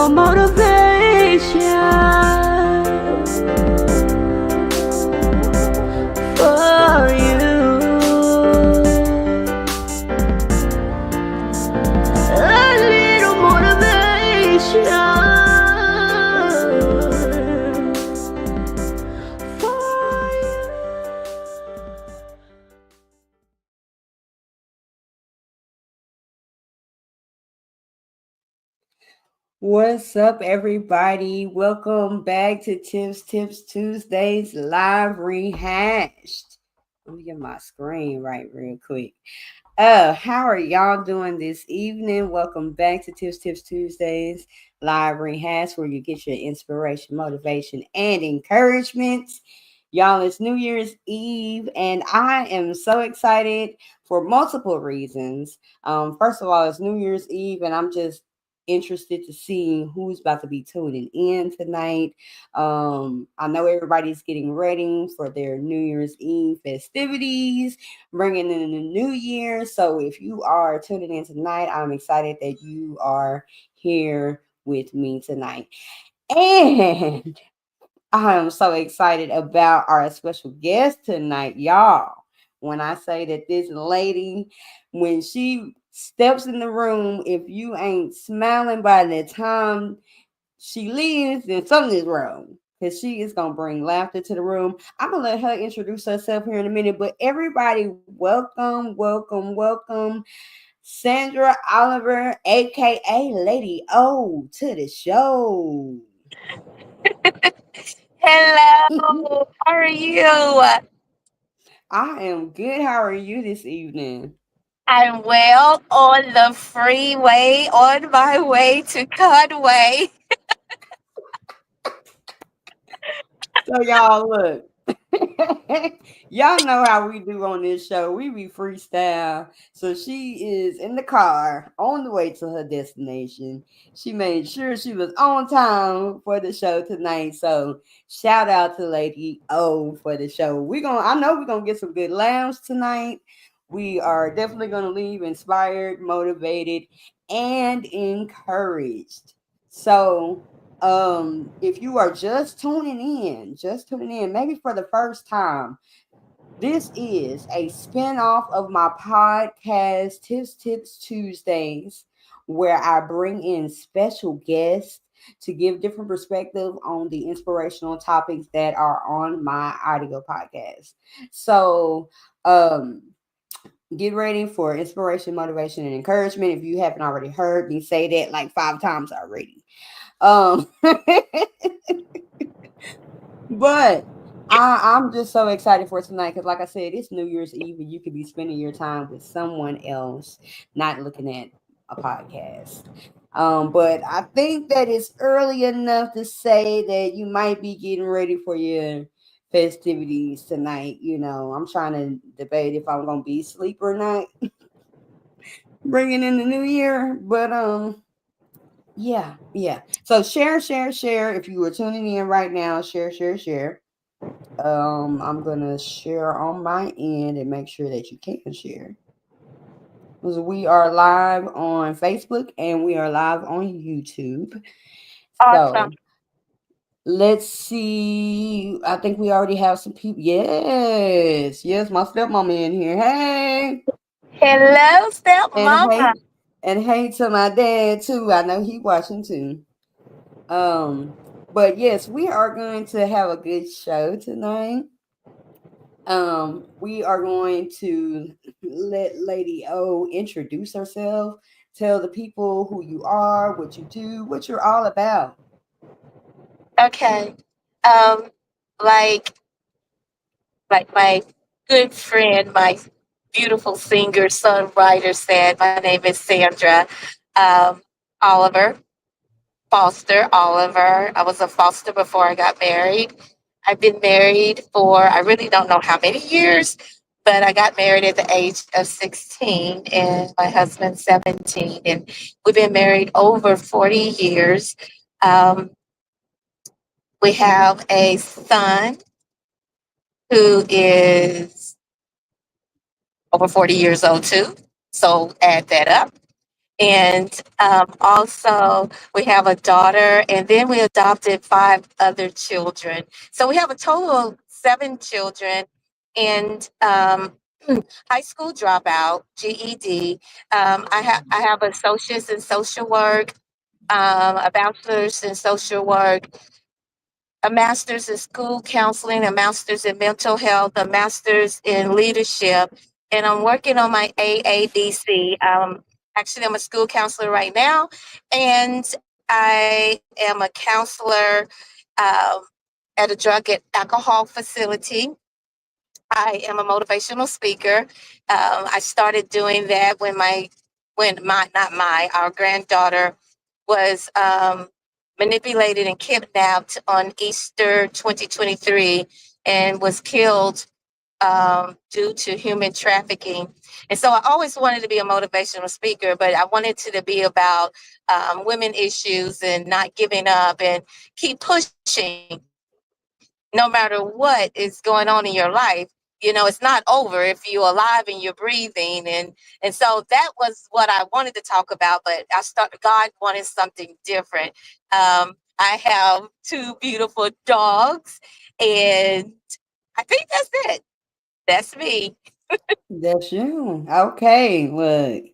little motivation for you. A little motivation for you. What's up, everybody? Welcome back to Tips Tuesdays live rehashed. Let me get my screen right real quick. How are y'all doing this evening? Welcome back to Tips Tuesdays live rehash, where you get your inspiration, motivation, and encouragement. Y'all, it's New Year's Eve, and I am so excited for multiple reasons. First of all, it's New Year's Eve, and I'm just interested to see who's about to be tuning in tonight. I know everybody's getting ready for their New Year's Eve festivities, bringing in the new year. So if you are tuning in tonight, I'm excited that you are here with me tonight. And I am so excited about our special guest tonight, y'all. When I say that this lady, when she steps in the room, if you ain't smiling by the time she leaves, then something is wrong. Because she is going to bring laughter to the room. I'm going to let her introduce herself here in a minute. But everybody, welcome, Sandra Oliver, a.k.a. Lady O, to the show. Hello, how are you? I am good. How are you this evening? I'm well on the freeway on my way to Conway. So y'all look. Y'all know how we do on this show. We be freestyle. So she is in the car on the way to her destination. She made sure she was on time for the show tonight. So shout out to Lady O for the show. I know we're gonna get some good laughs tonight. We are definitely gonna leave inspired, motivated, and encouraged. So if you are just tuning in, maybe for the first time, this is a spin-off of my podcast, Tips Tuesdays, where I bring in special guests to give different perspective on the inspirational topics that are on my audio podcast. So get ready for inspiration, motivation, and encouragement. If you haven't already heard me say that like 5 times already. Um, but I'm just so excited for tonight because, like I said, it's New Year's Eve and you could be spending your time with someone else, not looking at a podcast. But I think that it's early enough to say that you might be getting ready for your festivities tonight. I'm trying to debate if I'm gonna be asleep or not, bringing in the new year. But yeah. So share. If you are tuning in right now, share. I'm gonna share on my end and make sure that you can share. Because we are live on Facebook and we are live on YouTube. Awesome. So let's see. I think we already have some people. Yes, my stepmama in here. Hey, Hello, step and mama. hey to my dad too. I know he watching too. Um, but yes, we are going to have a good show tonight. We are going to let Lady O introduce herself, tell the people who you are, what you do, what you're all about. Okay. Um, like like my good friend, my beautiful singer, songwriter said, my name is Sandra um, Oliver, Foster Oliver. I was a foster before I got married. I've been married for, I really don't know how many years, but I got married at the age of 16 and my husband 17. And we've been married over 40 years. Um, we have a son who is over 40 years old too. So add that up. And also, we have a daughter, and then we adopted five other children. So we have a total of seven children, and high school dropout, GED. I have associates in social work, a bachelor's in social work, a master's in school counseling, a master's in mental health, a master's in leadership, and I'm working on my AADC. Actually, I'm a school counselor right now, and I am a counselor um, at a drug and alcohol facility. I am a motivational speaker. I started doing that when my not my our granddaughter was manipulated and kidnapped on Easter 2023 and was killed due to human trafficking. And so I always wanted to be a motivational speaker, but I wanted to be about women issues and not giving up and keep pushing no matter what is going on in your life. You know, it's not over if you're alive and you're breathing. And so that was what I wanted to talk about, but God wanted something different. I have two beautiful dogs, and I think that's it. That's me. That's you. Okay, look.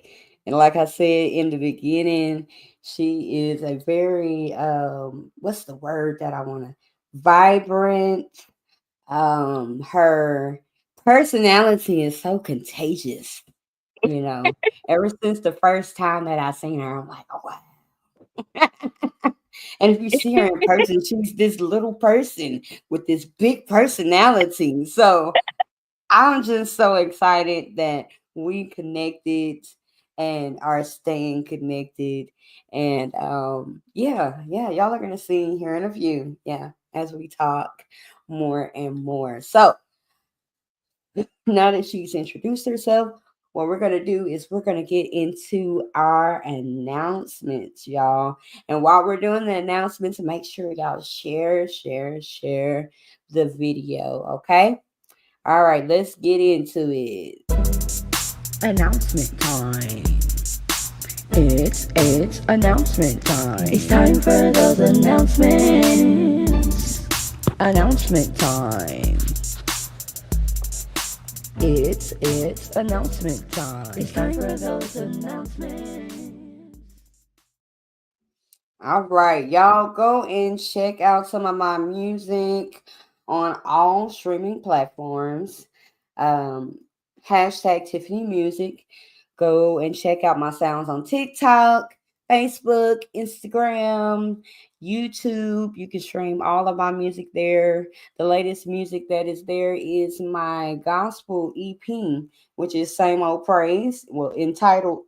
And like I said in the beginning, she is a very what's the word that I want to vibrant. Her personality is so contagious, you know. Ever since the first time that I seen her, I'm like, oh wow. And if you see her in person, she's this little person with this big personality. So I'm just so excited that we connected and are staying connected. And yeah, y'all are gonna see here in a few, yeah, as we talk more and more. So now that she's introduced herself, what we're going to do is we're going to get into our announcements, y'all. And while we're doing the announcements, make sure y'all share the video, okay? All right, let's get into it. Announcement time. It's announcement time. It's time for those announcements. Announcement time. It's announcement time. It's time for those announcements. All right, y'all go and check out some of my music on all streaming platforms. Um, hashtag Tiffany Music. Go and check out my sounds on TikTok, Facebook, Instagram, YouTube. You can stream all of my music there. The latest music that is there is my gospel EP, which is Same Old Praise, well, entitled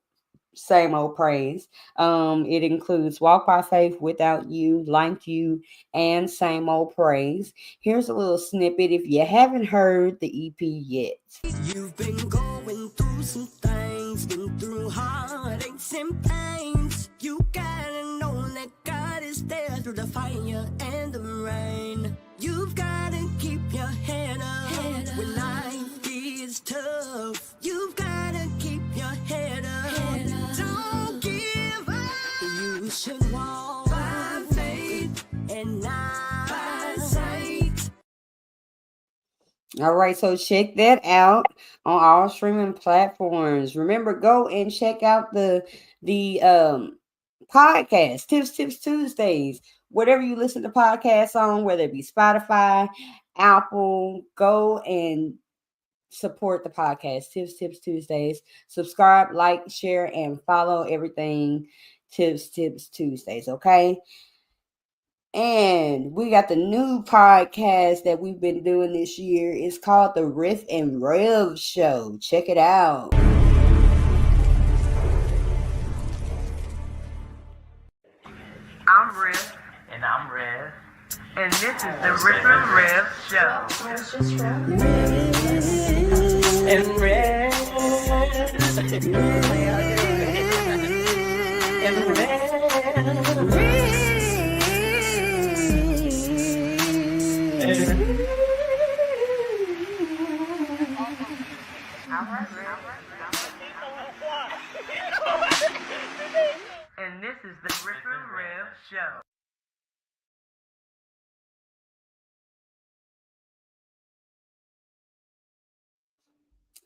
Same Old Praise. It includes Walk by Faith, Without You, Like You, and Same Old Praise. Here's a little snippet if you haven't heard the EP yet. You've been going through some things, been through heartaches and pains. You gotta know that God is there through the fire and the rain. You've gotta keep your head up when life is tough. You've gotta keep your head up. Don't give up. You should walk by faith and not by sight. All right, so check that out on all streaming platforms. Remember, go and check out the podcast, Tips Tuesdays. Whatever you listen to podcasts on, whether it be Spotify, Apple, go and support the podcast, Tips Tuesdays. Subscribe, like, share, and follow everything Tips Tuesdays, okay? And we got the new podcast that we've been doing this year. It's called the Riff and Rev Show. Check it out. I'm Riff. And I'm Rev. And this is the Riff and Rev Show. And Rev. And Rev.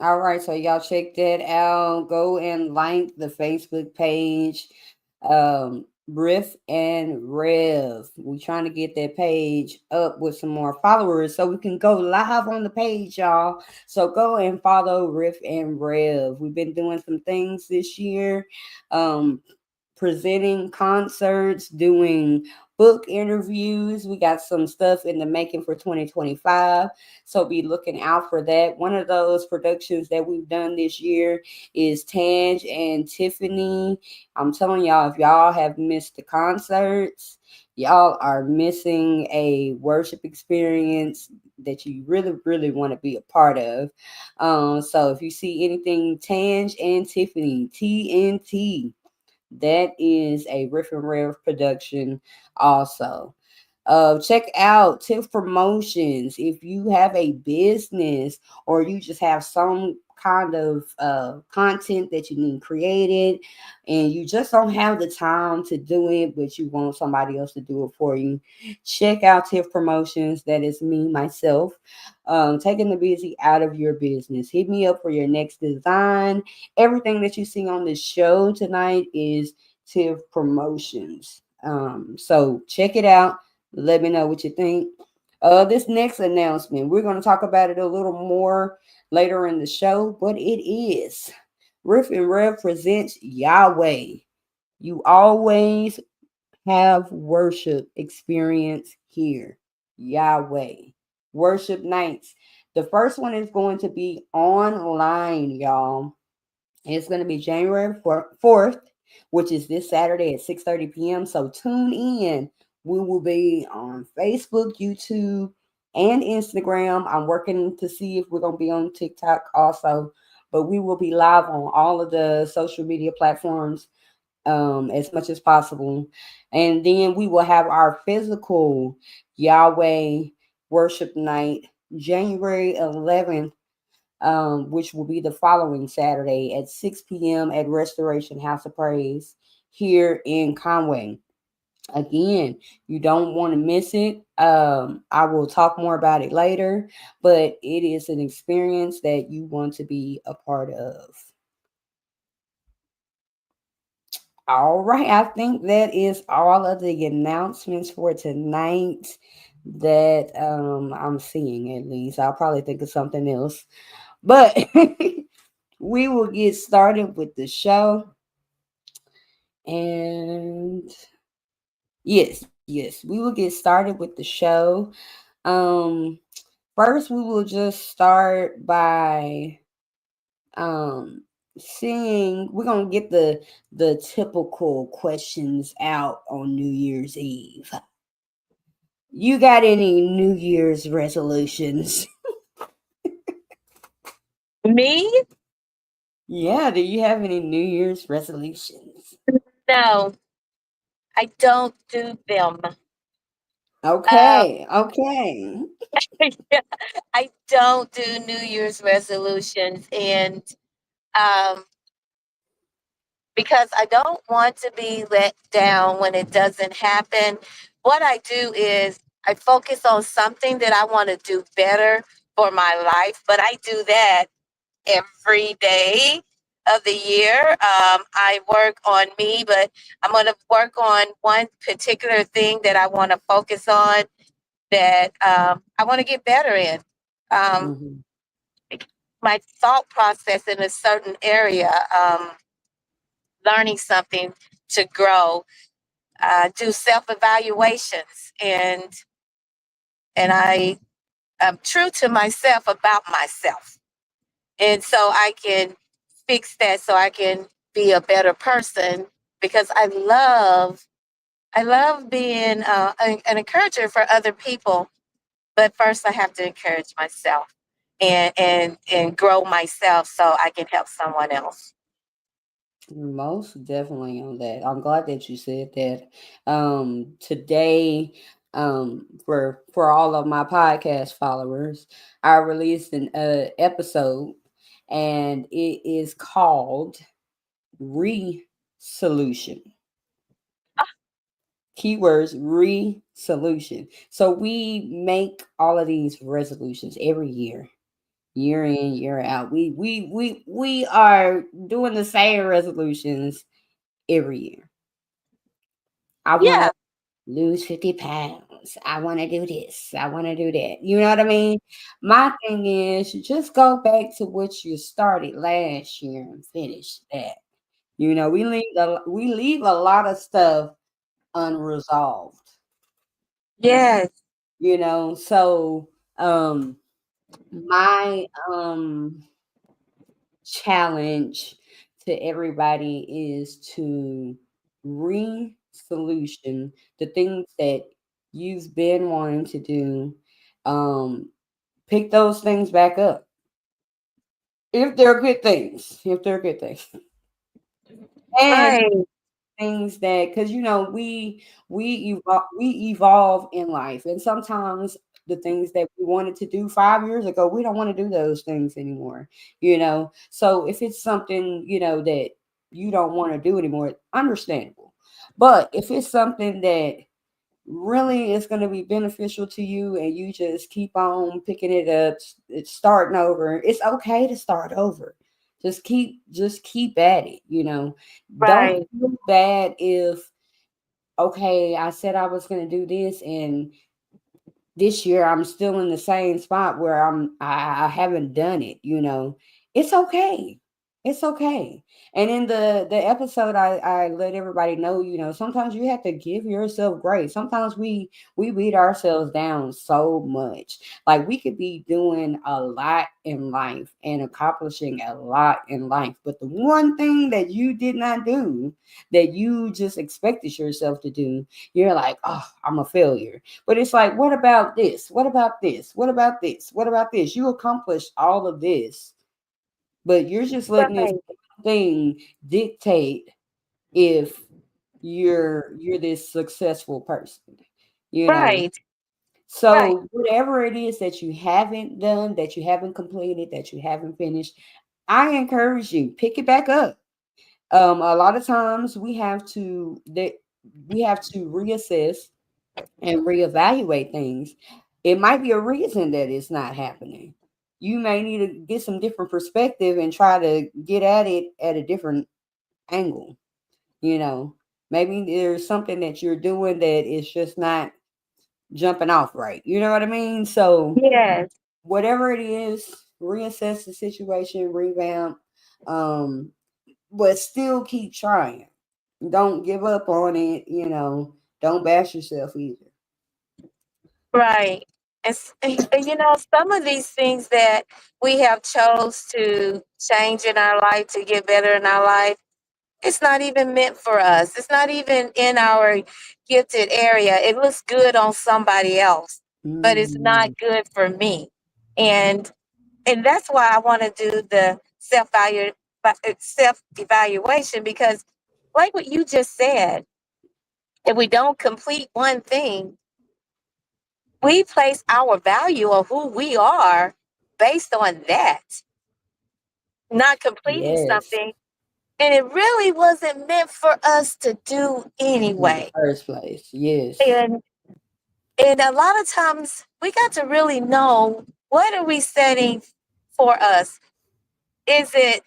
All right, so y'all check that out. Go and like the Facebook page, Riff and Rev. We're trying to get that page up with some more followers so we can go live on the page, y'all. So go and follow Riff and Rev. We've been doing some things this year. Um, Presenting concerts, doing book interviews. We got some stuff in the making for 2025. So be looking out for that. One of those productions that we've done this year is Tange and Tiffany. I'm telling y'all, if y'all have missed the concerts, y'all are missing a worship experience that you really, really want to be a part of. So if you see anything Tange and Tiffany, TNT, that is a Riff and Rev production also. Check out Tiff Promotions. If you have a business or you just have some kind of content that you need created and you just don't have the time to do it, but you want somebody else to do it for you, check out Tiff Promotions. That is me, myself, taking the busy out of your business. Hit me up for your next design. Everything that you see on the show tonight is Tiff Promotions. So check it out. Let me know what you think. This next announcement, we're going to talk about it a little more later in the show, but it is Riff and Rev presents Yahweh. You always have worship experience here. Yahweh. Worship nights. The first one is going to be online, y'all. It's going to be January 4th, which is this Saturday at 6:30 p.m. So tune in. We will be on Facebook, YouTube, and Instagram. I'm working to see if we're going to be on TikTok also, but we will be live on all of the social media platforms as much as possible. And then we will have our physical Yahweh worship night January 11th, which will be the following Saturday at 6 p.m. at Restoration House of Praise here in Conway. Again, you don't want to miss it. I will talk more about it later, but it is an experience that you want to be a part of. All right, I think that is all of the announcements for tonight that I'm seeing at least. I'll probably think of something else. But we will get started with the show. And yes, we will get started with the show. Um, First, we will just start by um seeing. We're gonna get the typical questions out on New Year's Eve. You got any New Year's resolutions? Me? Yeah, do you have any New Year's resolutions? No, I don't do them. Um, Okay. I don't do New Year's resolutions, and um, because I don't want to be let down when it doesn't happen, what I do is I focus on something that I want to do better for my life, but I do that every day of the year. I work on me, but I'm going to work on one particular thing that I want to focus on that I want to get better in. Um, Hmm. my thought process in a certain area, learning something to grow, do self evaluations, and I am true to myself about myself, and so I can fix that, so I can be a better person because I love being an encourager for other people. But first, I have to encourage myself and grow myself so I can help someone else. Most definitely on that. I'm glad that you said that. Today, for all of my podcast followers, I released an episode, and it is called Re-Solution. Keywords Re-Solution. So we make all of these resolutions every year, year in, year out. We are doing the same resolutions every year. I want to Yeah, lose 50 pounds. I want to do this. I want to do that. You know what I mean? My thing is just go back to what you started last year and finish that. You know, we leave a lot of stuff unresolved. yes, You know, so my challenge to everybody is to re-solution the things that you've been wanting to do. Um, Pick those things back up if they're good things. If they're good things, and right, things that because we evolve in life, and sometimes the things that we wanted to do 5 years ago, we don't want to do those things anymore. So if it's something that you don't want to do anymore, understandable. But if it's something that really is going to be beneficial to you and you just keep on picking it up, it's starting over, it's okay to start over. Just keep at it. Don't right, feel bad if, okay, I said I was going to do this and this year I'm still in the same spot where I haven't done it. It's okay. It's okay. And in the episode, I let everybody know, sometimes you have to give yourself grace. Sometimes we beat ourselves down so much. Like we could be doing a lot in life and accomplishing a lot in life, but the one thing that you did not do, that you just expected yourself to do, you're like, oh, I'm a failure. But it's like, what about this? What about this? What about this? What about this? You accomplished all of this, but you're just letting this right, thing dictate if you're this successful person, you know. right, right, So whatever it is that you haven't done, that you haven't completed, that you haven't finished, I encourage you, pick it back up. A lot of times we have to reassess and reevaluate things. It might be a reason that it's not happening. You may need to get some different perspective and try to get at it at a different angle. You know, maybe there's something that you're doing that is just not jumping off right. You know what I mean? So, yes, whatever it is, reassess the situation, revamp, um, but still keep trying. Don't give up on it. Don't bash yourself either. right. And some of these things that we have chose to change in our life to get better in our life, it's not even meant for us. It's not even in our gifted area. It looks good on somebody else, but it's not Mhm. good for me. And and that's why I want to do the self evaluation, because like what you just said, if we don't complete one thing, we place our value of who we are based on that, not completing Yes. something. And it really wasn't meant for us to do In the anyway. first place. Yes. And and a lot of times we got to really know, what are we setting for us? Is it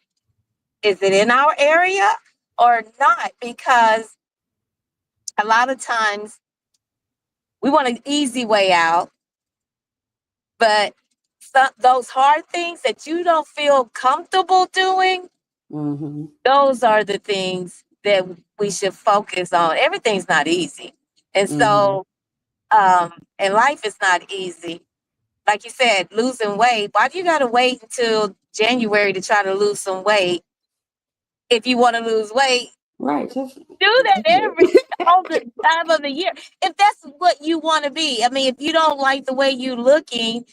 in our area or not? Because a lot of times we want an easy way out, but those hard things that you don't feel comfortable doing, Mm-hmm. those are the things that we should focus on. Everything's not easy. And Mm-hmm. so, and life is not easy. Like you said, losing weight. Why do you got to wait until January to try to lose some weight? If you want to lose weight, Right. Just do that do every it. all the time of the year. If that's what you want to be. I mean, if you don't like the way you looking,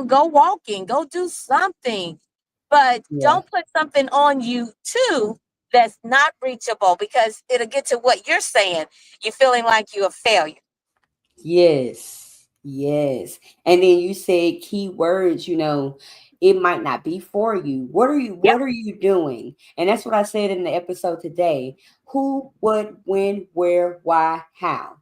go walking, go do something. But Yeah. don't put something on you too that's not reachable, because it'll get to what you're saying. You're feeling like you're a failure. Yes. Yes. And then you said key words, it might not be for you. What are you Yep. what are you doing? And that's what I said in the episode today. Who, what, when, where, why, how.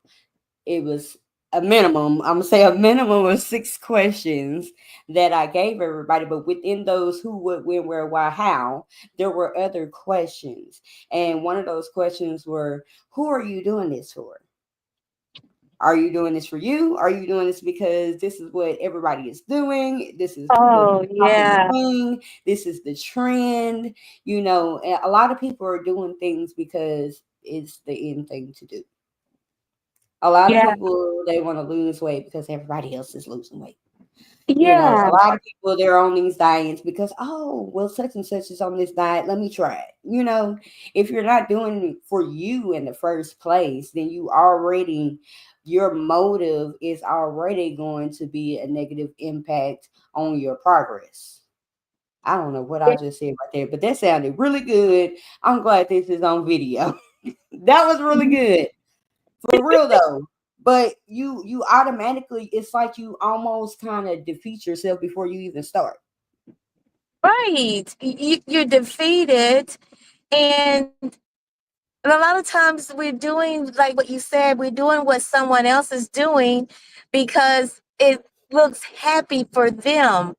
It was a minimum. I'm gonna say a minimum of 6 questions that I gave everybody, but within those who, would, when, where, why, how, there were other questions, and one of those questions were, "Who are you doing this for? Are you doing this for you? Are you doing this because this is what everybody is doing? This is the Oh, popular yeah. thing. This is the trend. And a lot of people are doing things because it's the end thing to do. A lot of Yeah. people, they want to lose weight because everybody else is losing weight. A Yeah. lot of people, they're on these diets because, oh, well, such and such is on this diet. Let me try it. If you're not doing it for you in the first place, then your motive is already going to be a negative impact on your progress. I don't know what I just said right there, but that sounded really good. I'm glad this is on video. That was really good. For real though. But you automatically, it's like you almost kind of defeat yourself before you even start. Right. You're defeated. And a lot of times we're doing, like what you said, we're doing what someone else is doing because it looks happy for them.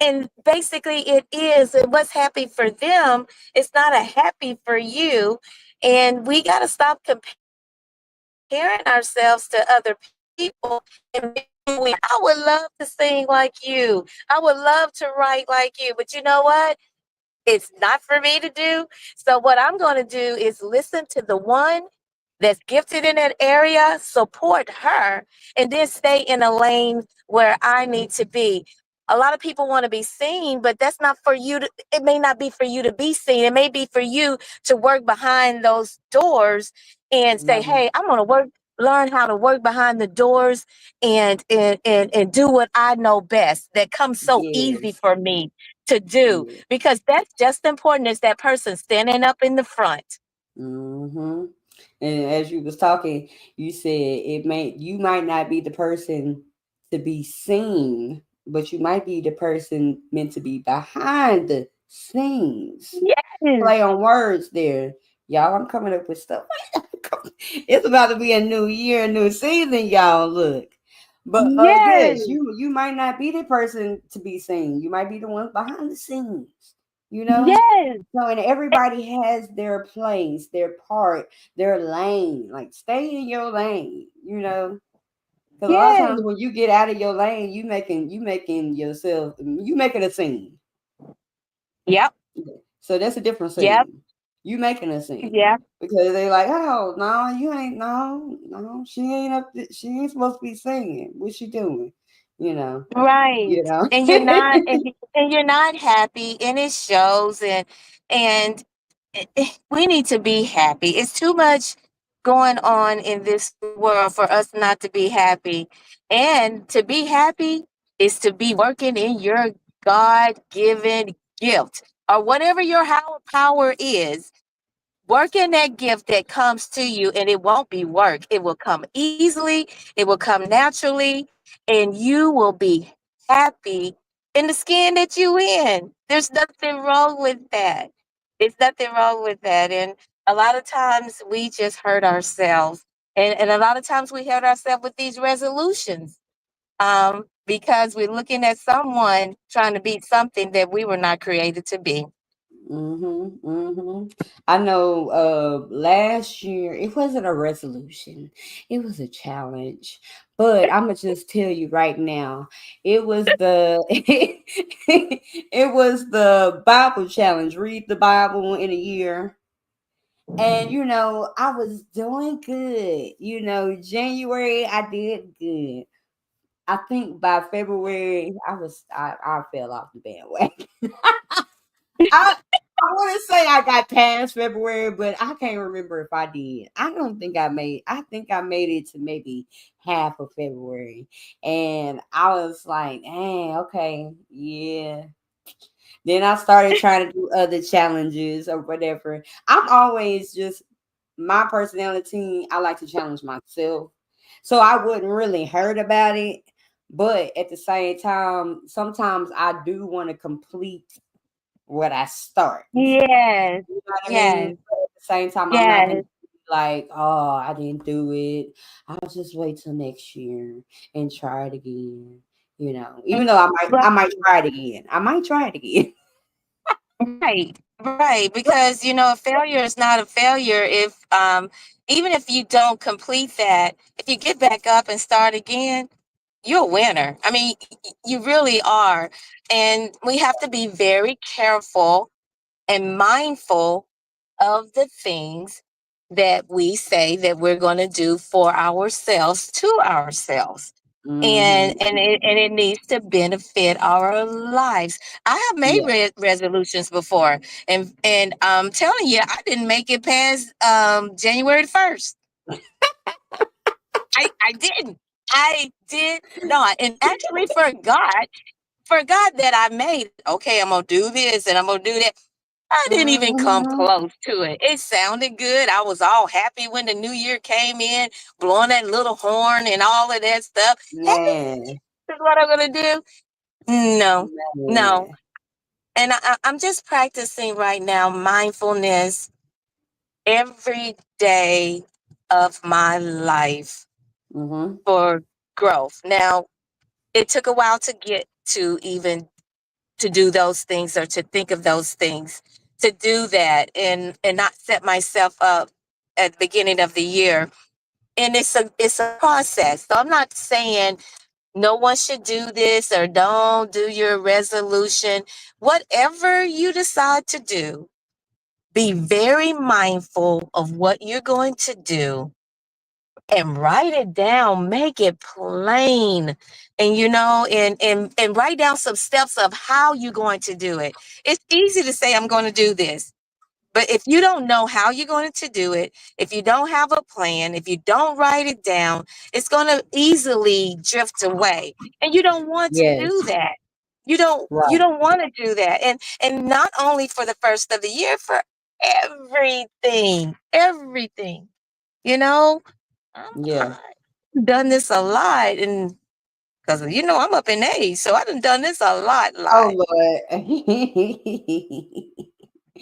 And basically, it is. And what's happy for them is not a happy for you. And we got to stop comparing ourselves to other people. And I would love to sing like you. I would love to write like you. But you know what? It's not for me to do. So what I'm going to do is listen to the one that's gifted in that area, support her, and then stay in a lane where I need to be. A lot of people want to be seen, but that's not for you to, it may not be for you to be seen. It may be for you to work behind those doors and say, Right. hey, I'm going to learn how to work behind the doors and do what I know best. That comes so easy Yes. for me to do Yeah. because that's just important as that person standing up in the front. Mm-hmm. And as you was talking, you said you might not be the person to be seen, but you might be the person meant to be behind the scenes. Yes. Play on words there. Y'all, I'm coming up with stuff. It's about to be a new year, a new season, y'all. Look. But yes, Yes. you might not be the person to be seen. You might be the one behind the scenes, you know? Yes. So, and everybody has their place, their part, their lane. Like, stay in your lane. Because a lot of Yes. times when you get out of your lane, you making a scene. Yep. So that's a different Yep. scene. You making a scene Yep. because they like, oh no, you ain't no, she ain't she ain't supposed to be singing. What's she doing? You know, Right. you know. And you're not and you're not happy and it shows and we need to be happy. It's too much going on in this world for us not to be happy. And to be happy is to be working in your God-given gift or whatever your higher power is. Work in that gift that comes to you, and it won't be work. It will come easily, it will come naturally, and you will be happy in the skin that you in. There's nothing wrong with that. There's nothing wrong with that. And a lot of times we just hurt ourselves. And a lot of times we hurt ourselves with these resolutions because we're looking at someone trying to be something that we were not created to be. I know last year it wasn't a resolution. It was a challenge. But I'm gonna just tell you right now, it was the it was the Bible challenge. Read the Bible in a year. And I was doing good. January I did good. I think by February I fell off the bandwagon. I I want to say I got past February, but I can't remember if I did. I don't think I made. I think I made it to maybe half of February, and I was like, "Hey, okay, yeah." Then I started trying to do other challenges or whatever. I'm always just my personality. I like to challenge myself, so I wouldn't really hurt about it. But at the same time, sometimes I do want to complete what I start. You Yes. know what I mean? Yes. But at the same time, I'm not gonna Yes. like, oh, I didn't do it. I'll just wait till next year and try it again. You know, even though I might Right. try it again. I might try it again. Right, right. Because a failure is not a failure if even if you don't complete that, if you get back up and start again, you're a winner. I mean, you really are. And we have to be very careful and mindful of the things that we say that we're going to do for ourselves to ourselves. Hmm. And it needs to benefit our lives. I have made Yeah. resolutions before, and I'm telling you, I didn't make it past January 1st. I didn't. I did not, and actually forgot that I made it. Okay, I'm gonna do this and I'm gonna do that. I didn't even come Hmm. close to it. It sounded good. I was all happy when the new year came in, blowing that little horn and all of that stuff. Hey, Man, this is what I'm gonna do. No, no. man. And I'm just practicing right now mindfulness every day of my life Hmm. for growth. Now, it took a while to get to even to do those things or to think of those things, to do that and not set myself up at the beginning of the year. And it's a process. So I'm not saying no one should do this or don't do your resolution. Whatever you decide to do, be very mindful of what you're going to do and write it down, make it plain. And and write down some steps of how you're going to do it. It's easy to say I'm going to do this. But if you don't know how you're going to do it, if you don't have a plan, if you don't write it down, it's going to easily drift away. And you don't want to do Yes. that. You don't want to do that. And not only for the first of the year, for everything. Everything. You know, Yeah. I've done this a lot and because I'm up in age, so I done this a Oh lot. Lord.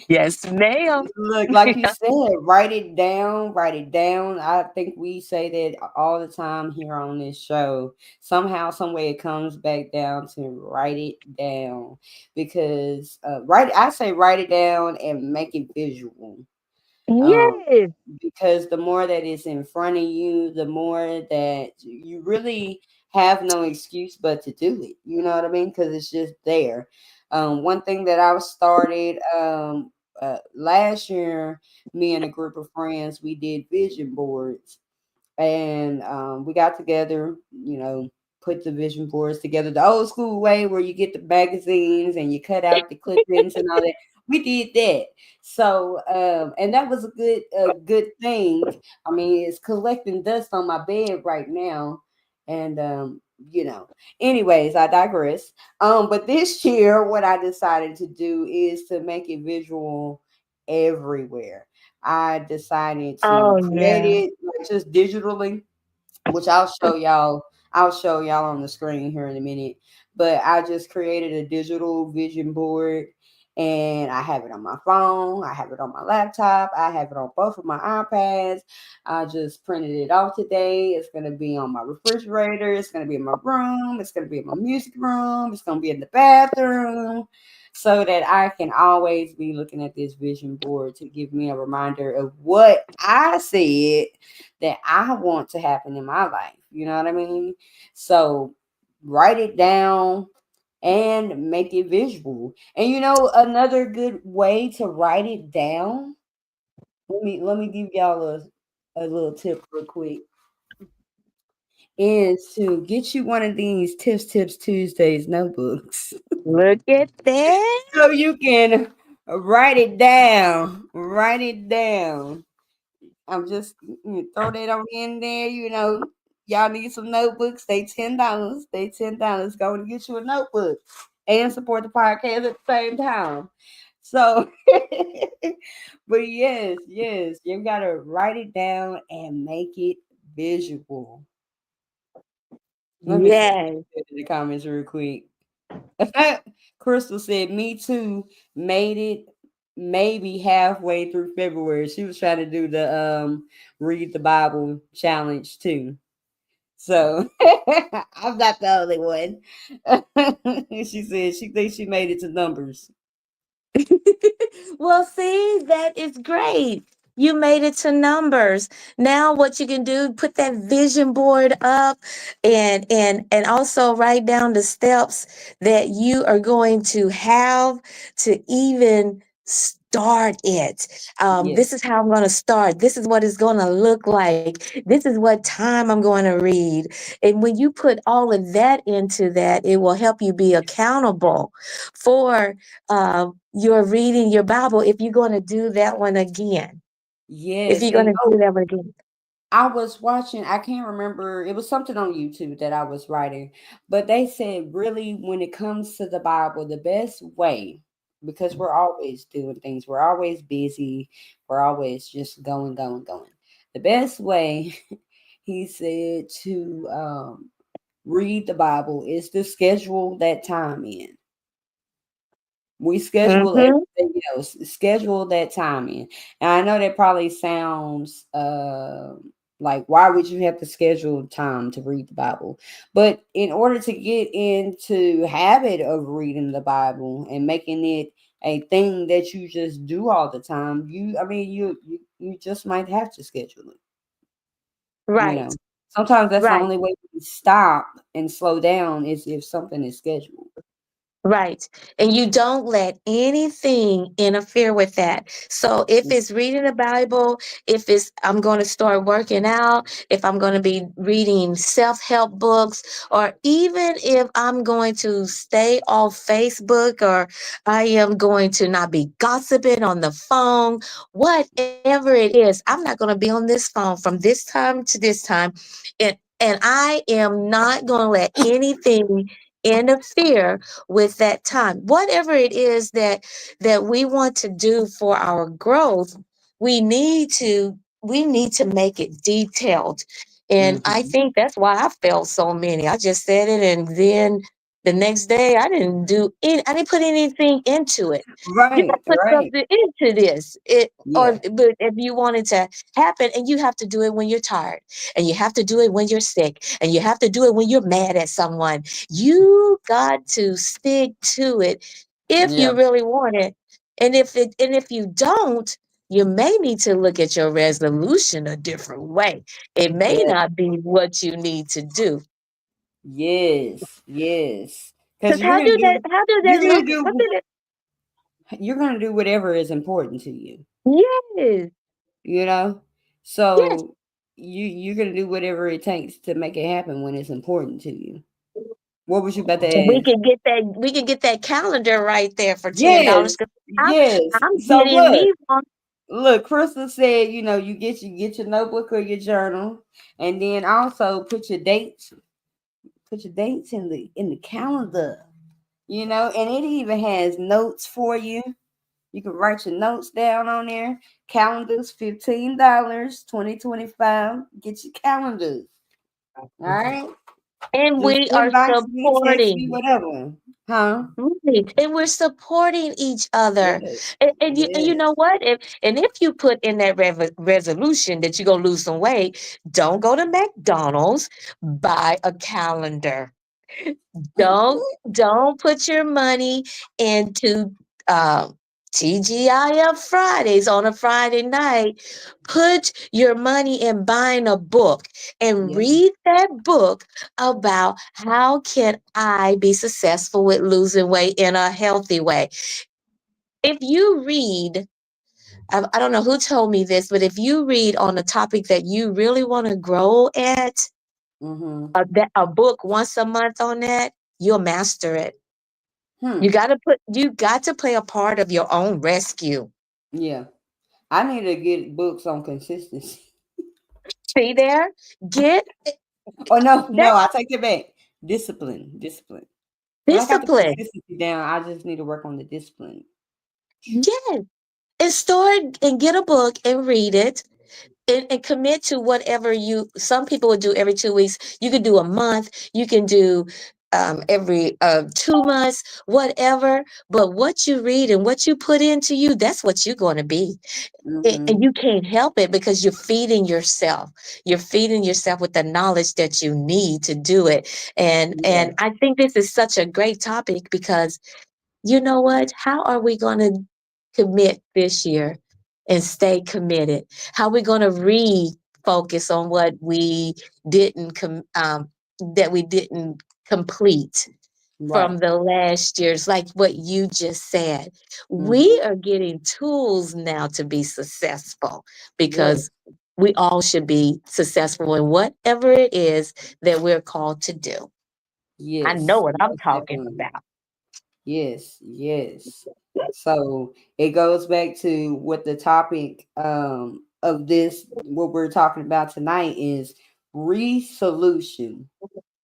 Yes, ma'am. Look, like you said, write it down, write it down. I think we say that all the time here on this show. Somehow, some way, it comes back down to write it down because I say write it down and make it visual. Um, Yes. because the more that is in front of you, the more that you really have no excuse but to do it. You know what I mean? Because it's just there. One thing that I started last year, me and a group of friends, we did vision boards and we got together, put the vision boards together the old school way where you get the magazines and you cut out the clippings and all that. We did that. So and that was a good thing. I mean, it's collecting dust on my bed right now. And you know, anyways, I digress. But this year what I decided to do is to make it visual everywhere. I decided to Oh, create yeah. it like just digitally, which I'll show y'all. I'll show y'all on the screen here in a minute. But I just created a digital vision board and I have it on my phone, I have it on my laptop, I have it on both of my iPads. I just printed it off today. It's gonna be on my refrigerator, it's gonna be in my room, it's gonna be in my music room, it's gonna be in the bathroom. So that I can always be looking at this vision board to give me a reminder of what I said that I want to happen in my life. You know what I mean? So write it down and make it visual. And another good way to write it down. Let me give y'all a little tip real quick. Is to get you one of these Tips Tuesdays notebooks. Look at that. So you can write it down. Write it down. I'm just throw that on in there. Y'all need some notebooks. They $10. They $10. Go and get you a notebook and support the podcast at the same time. So, but yes, you gotta write it down and make it visual. Let me see Yes. in the comments real quick. Crystal said, "Me too. Made it, maybe halfway through February, she was trying to do the read the Bible challenge too. So I'm not the only one. She said she thinks she made it to numbers. Well, see, that is great. You made it to numbers. Now what you can do, put that vision board up and also write down the steps that you are going to have to even start it. Yes. This is how I'm going to start. This is what it's going to look like. This is what time I'm going to read. And when you put all of that into that, it will help you be accountable for you're reading your Bible if you're going to do that one again. If Yes. you're going And to do that one again. I was watching, I can't remember, it was something on YouTube that I was writing, but they said really when it comes to the Bible, the best way, because we're always doing things, we're always busy, we're always just going, going, going. The best way, he said, to read the Bible is to schedule that time in. We schedule Mm-hmm. everything else, schedule that time in. And I know that probably sounds like why would you have to schedule time to read the Bible? But in order to get into habit of reading the Bible and making it a thing that you just do all the time, you just might have to schedule it, you Right. know. Sometimes that's the Right. only way we stop and slow down is if something is scheduled. Right. And you don't let anything interfere with that. So if Mm. it's reading the Bible, if it's I'm going to start working out, if I'm going to be reading self-help books, or even if I'm going to stay off Facebook, or I am going to not be gossiping on the phone, whatever it is, I'm not going to be on this phone from this time to this time. And I am not going to let anything interfere with that time. Whatever it is that we want to do for our growth, we need to make it detailed. And I Mhm. think that's why I failed so many. I just said it, and then the next day I didn't put anything into it. You got Right, to put right. something into this. Or Yeah. but if you want it to happen, and you have to do it when you're tired, and you have to do it when you're sick, and you have to do it when you're mad at someone. You got to stick to it if Yeah. you really want it. And if you don't, you may need to look at your resolution a different way. It may Yeah. not be what you need to do. Yes. Yes. Because Because how do you're that gonna look? What do did it you're gonna do whatever is important to you. Yes, You know. yes. So you're gonna do whatever it takes to make it happen when it's important to you. What was you about to We ask? could get that calendar right there for $10. Yes. 'Cause Yes. I'm So getting look. me one. Look, Crystal said, you get your notebook or your journal, and then also put your dates in the calendar. And it even has notes for you. You can write your notes down on there. Calendars, $15, 2025. Get your calendars. All right. And Just we are inbox me, text me, supporting. whatever. Huh? Right. And we're supporting each other. Yes. And you Yes. know what? If you put in that resolution that you're gonna lose some weight, don't go to McDonald's, buy a calendar. Don't put your money into TGIF Fridays on a Friday night. Put your money in buying a book and Yeah. read that book about how can I be successful with losing weight in a healthy way. If you read, I don't know who told me this, but if you read on a topic that you really want to grow at, Mm-hmm. a book once a month on that, you'll master it. Hmm. You got to play a part of your own rescue. Yeah. I need to get books on consistency. See there? Get Oh no, that no, I take it back. Discipline, discipline. But I got the discipline. consistency down. I just need to work on the discipline. Yes. And start and get a book and read it, and commit to whatever some people would do every 2 weeks. You could do a month. You can do every 2 months, whatever. But what you read and what you put into you, that's what you're going to be. And Mm-hmm. you can't help it because you're feeding yourself. You're feeding yourself with the knowledge that you need to do it. And Yeah. I think this is such a great topic because you know what? How are we going to commit this year and stay committed? How are we going to refocus on what we didn't that we didn't complete from Right. the last years, like what you just said? Mm-hmm. We are getting tools now to be successful Yes. because we all should be successful in whatever it is that we're called to do. I know Yes. what I'm Most talking definitely. about. Yes. Yes. So it goes back to what the topic of this, what we're talking about tonight is resolution.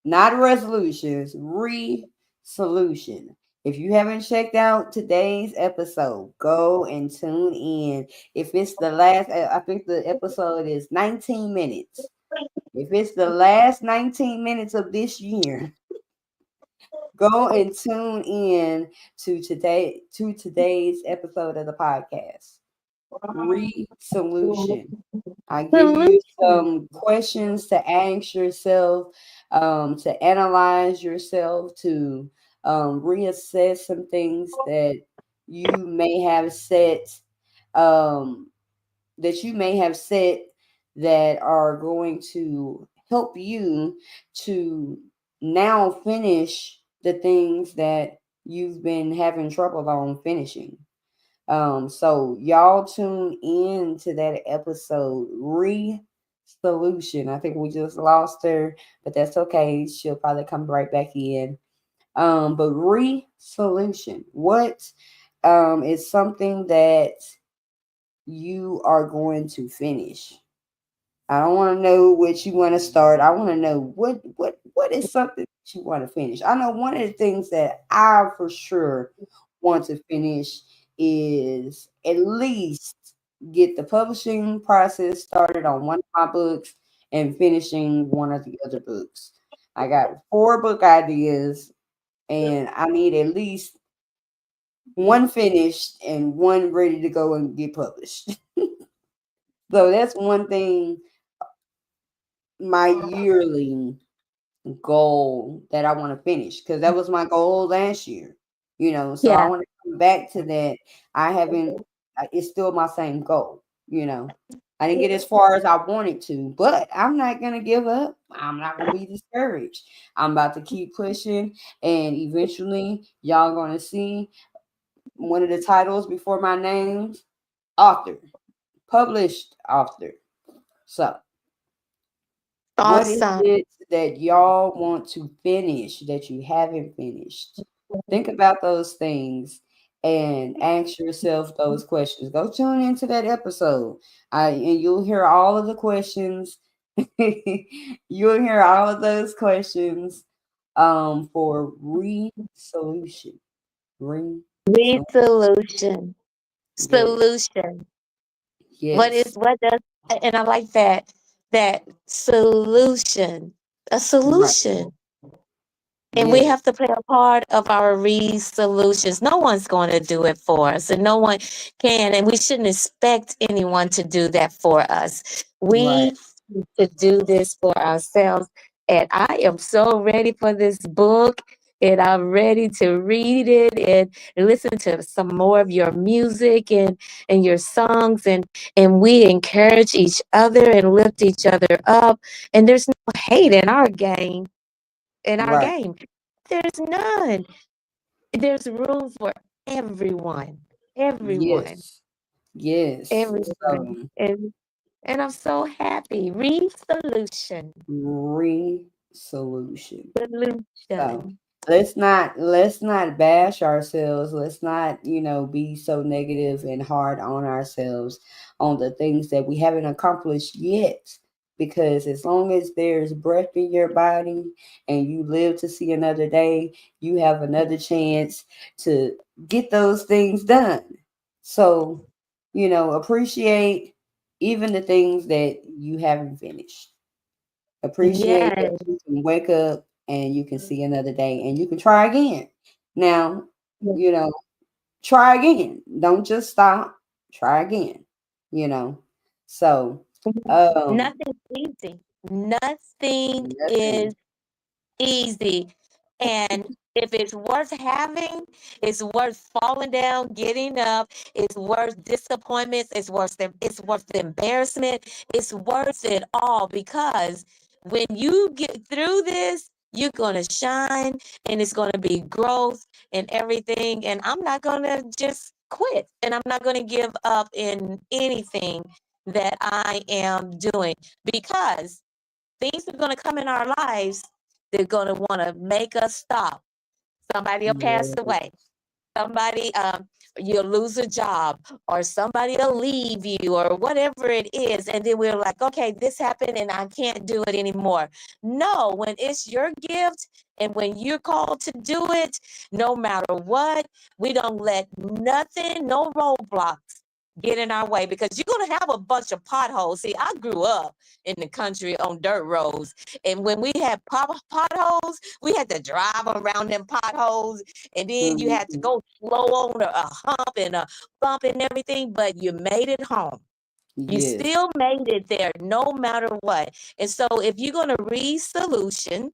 Not resolutions, re-solution. If you haven't checked out today's episode, go and tune in. If it's the last, I think the episode is 19 minutes. If it's the last 19 minutes of this year, go and tune in to today's episode of the podcast. Re-solution. I give you Solution. some questions to ask yourself, to analyze yourself, to reassess some things you may have set, um, that you may have set that are going to help you to now finish the things that you've been having trouble on finishing. So y'all tune in to that episode, Solution. I think we just lost her, but that's okay. She'll probably come right back in. But Solution, what is something that you are going to finish? I don't want to know what you want to start. I want to know what is something that you want to finish. I know one of the things that I for sure want to finish is at least get the publishing process started on one of my books and finishing one of the other books. I got 4 book ideas and I need at least one finished and one ready to go and get published. So that's one thing, my yearly goal that I want to finish because that was my goal last year. So I Yeah. want to come back to that. I haven't. It's still my same goal. I didn't get as far as I wanted to, but I'm not gonna give up. I'm not gonna be discouraged. I'm about to keep pushing, and eventually, y'all gonna see one of the titles before my name, author, published author. So what is Awesome. it that y'all want to finish that you haven't finished? Think about those things and ask yourself those questions. Go tune into that episode. And you'll hear all of the questions. You'll hear all of those questions for re-solution. Re-solution. Resolution. Yes. Solution. Yes. What does, and I like that solution. A Right. solution. And we Yes. have to play a part of our solutions. No one's going to do it for us, and no one can. And we shouldn't expect anyone to do that for us. Right. We need to do this for ourselves. And I am so ready for this book. And I'm ready to read it and listen to some more of your music and your songs. And we encourage each other and lift each other up. And there's no hate in our Right. game. There's none. There's room for everyone. Everyone. Yes. Yes. Everyone. So And I'm so happy. Resolution. re-solution. So Solution. let's not bash ourselves. Let's not, be so negative and hard on ourselves on the things that we haven't accomplished yet. Because as long as there's breath in your body and you live to see another day, you have another chance to get those things done. So, appreciate even the things that you haven't finished. Appreciate that Yes. you can wake up and you can see another day and you can try again. Now, you know, try again. Don't just stop. Try again. You know. So Nothing's easy. Nothing is nothing. easy. And if it's worth having, it's worth falling down, getting up, it's worth disappointments, it's worth the embarrassment, it's worth it all because when you get through this, you're gonna shine and it's gonna be growth and everything. And I'm not gonna just quit and I'm not gonna give up in anything that I am doing because things are going to come in our lives. They're going to want to make us stop. Somebody will pass Yeah. away. Somebody, you'll lose a job, or somebody will leave you, or whatever it is. And then we're like, okay, this happened and I can't do it anymore. No, when it's your gift and when you're called to do it, no matter what, we don't let nothing, no roadblocks get in our way because you're going to have a bunch of potholes. See, I grew up in the country on dirt roads. And when we had potholes, we had to drive around them potholes and then you had to Mhm. go slow on a hump and a bump and everything, but you made it home. You Yes. still made it there no matter what. And so if you're going to read solution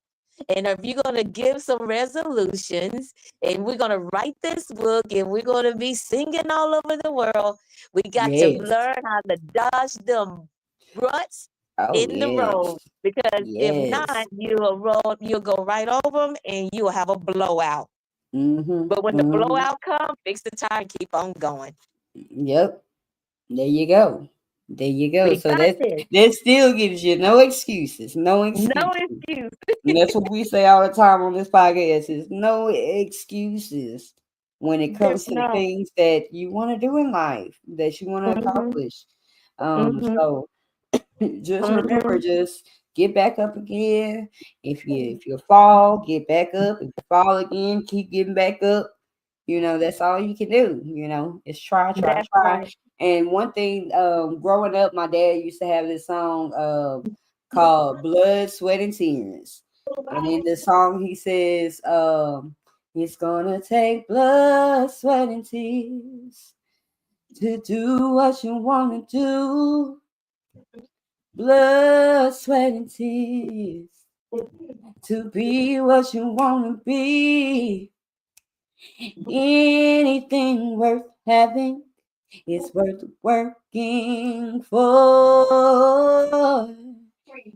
and if you're going to give some resolutions and we're going to write this book and we're going to be singing all over the world, we got to Yes. learn how to dodge them ruts Oh in the yes. road because if Yes. not, you'll go right over them and you'll have a blowout. Mhm. But when the Mhm. blowout comes, fix the tire and keep on going. Yep. There you go. There you go. We So got that this. that still gives you no excuses. No No excuses. excuse. And that's what we say all the time on this podcast is no excuses when it There's comes to the no. things that you want to do in life, that you want to Mhm. accomplish. Mhm. So just remember, Mhm. just get back up again. If you fall, get back up. If you fall again, keep getting back up. That's all you can do. Is try, try, That's try. right. And one thing, growing up, my dad used to have this song called Blood, Sweat, and Tears. And in the song he says, it's gonna take blood, sweat, and tears to do what you wanna do. Blood, sweat, and tears to be what you wanna be. Anything worth having is worth working for.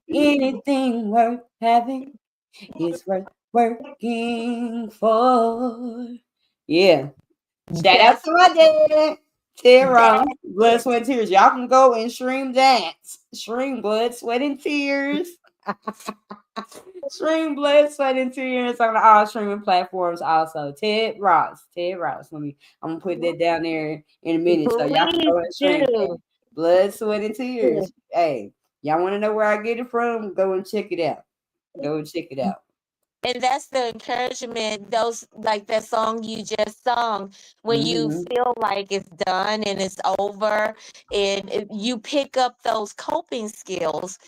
Anything worth having is worth working for. Yeah. Shout out That's to my dad. Tara, that's Blood, it. Sweat, and Tears. Y'all can go and stream dance. Stream Blood, Sweat, and Tears. Stream Blood, Sweat, and Tears on all streaming platforms. Also, Ted Ross. Ted Ross. I'm gonna put that down there in a minute so y'all can Please go and stream that. do. Blood, Sweat, and Tears. Hey, y'all want to know where I get it from? Go and check it out. Go and check it out. And that's the encouragement, those like that song you just sung, when you Mm-hmm. feel like it's done and it's over, and you pick up those coping skills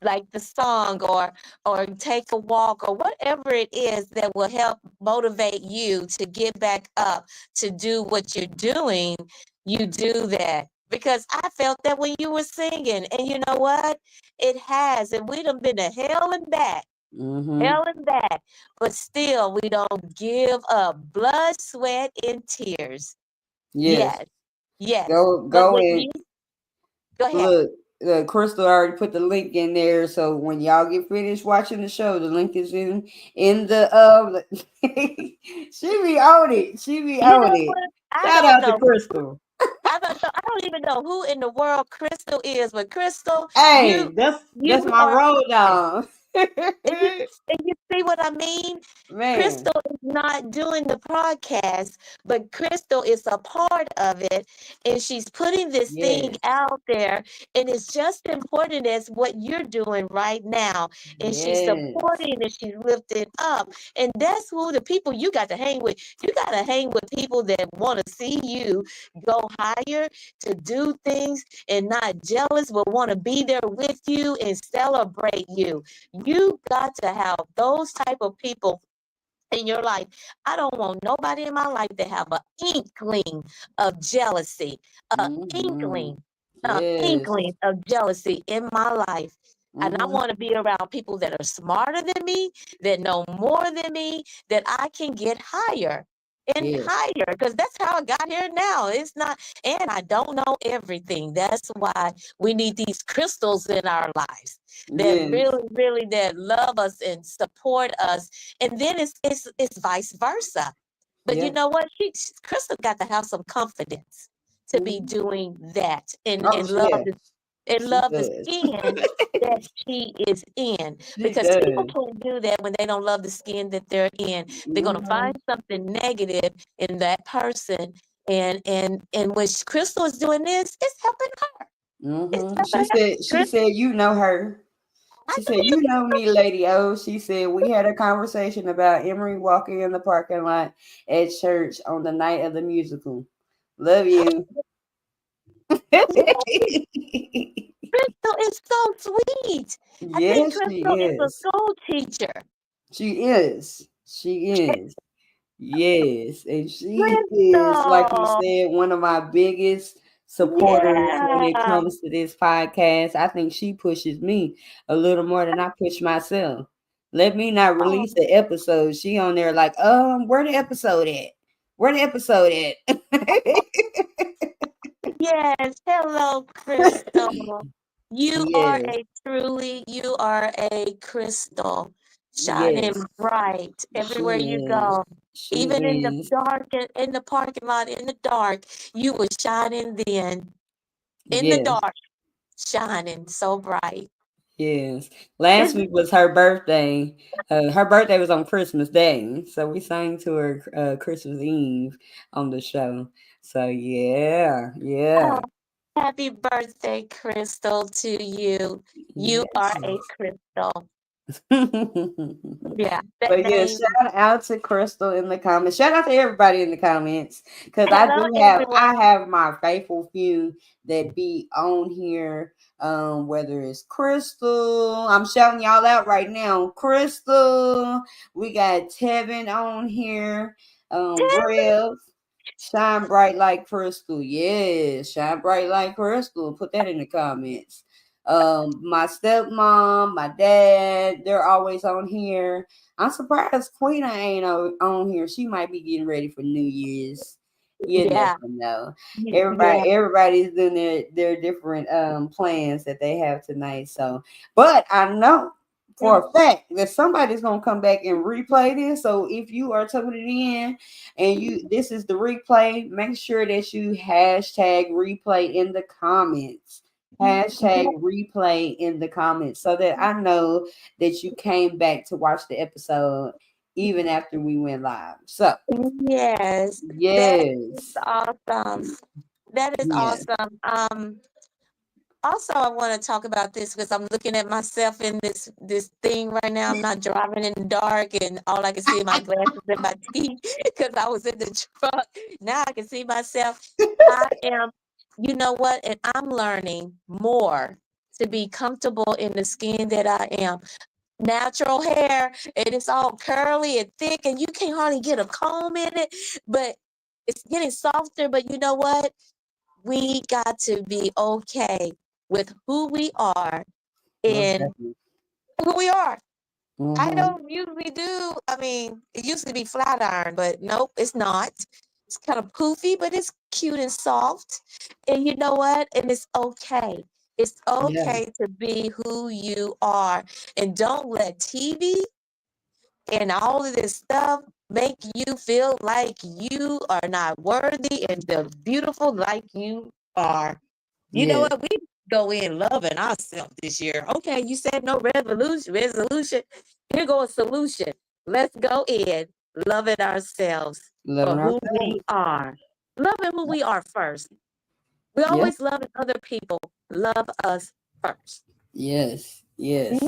like the song or take a walk or whatever it is that will help motivate you to get back up to do what you're doing. You do that because I felt that when you were singing, and you know what, it has, and we done been to hell and back, Mm-hmm. hell and back, but still we don't give up. Blood, sweat, and tears. Yes. Yes, yes, Go but go when and you go ahead. look. Crystal already put the link in there, so when y'all get finished watching the show, the link is in the she be on it. She be You on know it. what, I Shout don't out to know. Crystal. I don't even know who in the world Crystal is, but Crystal, Hey, that's you my are road it. dog. And you see what I mean? Man, Crystal is not doing the podcast, but Crystal is a part of it, and she's putting this thing yes, out there, and it's just important as what you're doing right now. And she's yes, supporting and she's lifting up, and that's who the people you got to hang with. You got to hang with people that want to see you go higher, to do things, and not jealous, but want to be there with you and celebrate you. You got to have those those type of people in your life. I don't want nobody in my life to have an inkling of jealousy, a Mm-hmm. inkling, a Yes. inkling of jealousy in my life. And I Mm-hmm. want to be around people that are smarter than me, that know more than me, that I can get higher and Yes. higher, because that's how I got here now. It's not, and I don't know everything. That's why we need these crystals in our lives that Yes. really, really that love us and support us. And then it's vice versa. But you Yeah. know what? Crystal got to have some confidence to be Mm-hmm. doing that Oh, yeah. and She love the does. skin that she is in. She Because people does. can't do that when they don't love the skin that they're in. They're gonna Mm-hmm. find something negative in that person. And when Crystal is doing this, it's helping her. It's Mm-hmm. helping her. She said, you know her. I She know said, you you know me, Lady O. She said, we had a conversation about Emery walking in the parking lot at church on the night of the musical. Love you. Crystal is so sweet. I think Yes, she Crystal is a is. school teacher. She is. She is. Yes. And she is, like you Crystal. said, one of my biggest supporters when it Yeah. comes to this podcast. I think she pushes me a little more than I push myself. Let me not Oh, release the episode. She on there like, where the episode at? Where the episode yes. Hello, at? Crystal. Yes. You are a crystal shining Yes. bright She everywhere you is. go. Even in She the is. dark, in the parking lot, in the dark, you were shining then. In the Yes. dark, shining so bright. Yes. Last week was her birthday. Her birthday was on Christmas Day. So we sang to her Christmas Eve on the show. So yeah, Oh, yeah. happy birthday, Crystal, to you. You are Yes. a crystal. But Yeah, that yeah, name. shout out to Crystal in the comments. Shout out to everybody in the comments. Cause Hello, everyone. I have my faithful few that be on here. Whether it's Crystal, I'm shouting y'all out right now. Crystal, we got Tevin on here. Rev, shine bright like crystal. Yes, shine bright like crystal. Put that in the comments. My stepmom, my dad, they're always on here. I'm surprised Queen ain't on here. She might be getting ready for New Year's. You never Yeah, know. yeah. Everybody's doing their different plans that they have tonight. So, but I know for a fact that somebody's gonna come back and replay this. So if you are tuning in and this is the replay, make sure that you hashtag replay in the comments. Hashtag replay in the comments so that I know that you came back to watch the episode even after we went live. So Yes, that is yes. awesome. That is Yeah. awesome. Also, I want to talk about this because I'm looking at myself in this thing right now. I'm not driving in the dark, and all I can see are my glasses and my teeth because I was in the truck. Now I can see myself. I am, you know what? And I'm learning more to be comfortable in the skin that I am. Natural hair, and it's all curly and thick, and you can't hardly get a comb in it, but it's getting softer. But you know what? We got to be okay with who we are Most and definitely. who we are. I Mm-hmm. don't usually do, I mean, it used to be flat iron, but nope, it's not. It's kind of poofy, but it's cute and soft. And you know what? And it's okay. It's Yeah. okay to be who you are. And don't let TV and all of this stuff make you feel like you are not worthy and the beautiful like you are. You know Yeah. what? We go in loving ourselves this year. Okay, you said no resolution. Here go a solution. Let's go in loving ourselves for Loving who we ourselves. are. Loving who we are first. We Yeah. always loving other people. Love us first. Yes. Mhm. Yes.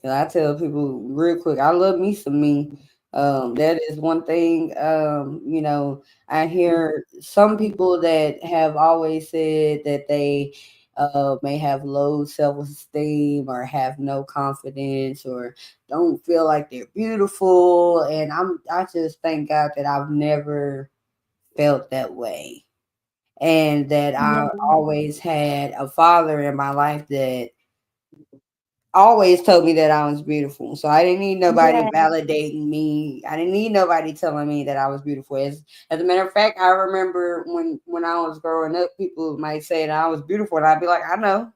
And I tell people real quick, I love me some me. That is one thing. I hear some people that have always said that they may have low self-esteem or have no confidence or don't feel like they're beautiful. And I just thank God that I've never felt that way, and that I Yeah. always had a father in my life that always told me that I was beautiful. So I didn't need nobody Yeah. validating me. I didn't need nobody telling me that I was beautiful. As a matter of fact, I remember when I was growing up, people might say that I was beautiful, and I'd be like, I know,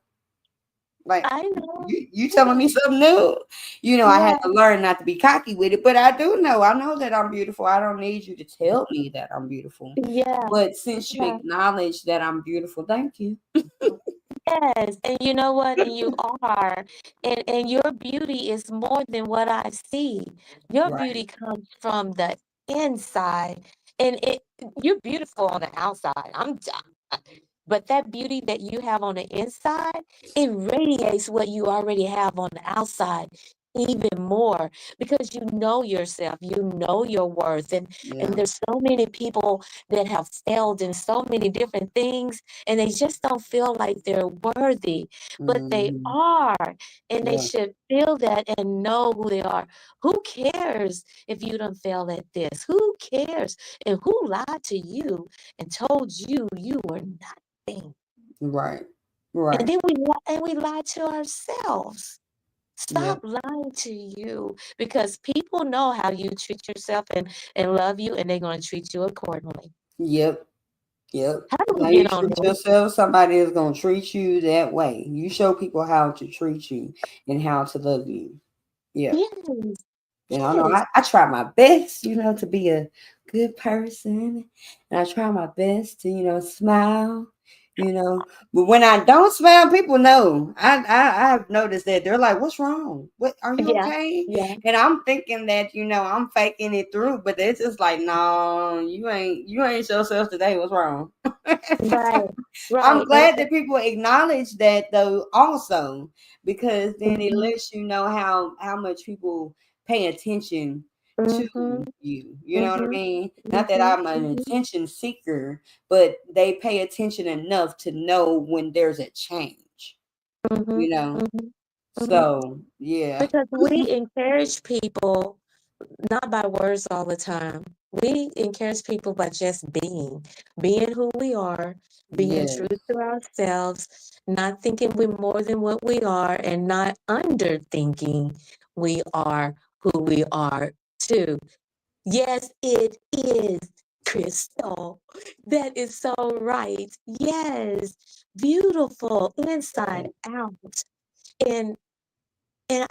like I know. you telling Yeah. me something new. I had Yeah. to learn not to be cocky with it, but I do know. I know that I'm beautiful. I don't need you to tell me that I'm beautiful. Yeah. But since you Yeah. acknowledge that I'm beautiful, thank you. Yes, and you know what? And you are, and your beauty is more than what I see. Your Right. beauty comes from the inside, and you're beautiful on the outside. But that beauty that you have on the inside, it radiates what you already have on the outside even more because you know yourself, you know your worth, and Yeah. there's so many people that have failed in so many different things and they just don't feel like they're worthy, but they Hmm. are, and they Yeah. should feel that and know who they are. Who cares if you don't fail at this? Who cares? And who lied to you and told you you were nothing? Right. And Right. then we lie to ourselves. Stop Yep. lying to you because people know how you treat yourself and love you, and they're going to treat you accordingly. Yep. Yep. How do we How you get on treat this? yourself, somebody is gonna treat you that way. You show people how to treat you and how to love you. Yeah. Yes, I know yes, I try my best, to be a good person. And I try my best to, smile, you know. But when I don't smile, people know. I've noticed that they're like, "What's wrong? What are you yeah, okay?" yeah, And I'm thinking that, I'm faking it through, but it's just like, no, you ain't yourself today. What's wrong? right, I'm right. glad that people acknowledge that though also, because then it Mm-hmm, lets you know how much people pay attention to mm-hmm, you. You know what I mm-hmm, mean? Not that mm-hmm, I'm an mm-hmm, attention seeker, but they pay attention enough to know when there's a change, mm-hmm, you know? mm-hmm, mm-hmm. So yeah. Because we encourage people not by words all the time. We encourage people by just being who we are, being true Yes. to ourselves, not thinking we're more than what we are, and not underthinking we are who we are too. Yes, it is, Crystal. That is so right. Yes, beautiful inside out. And and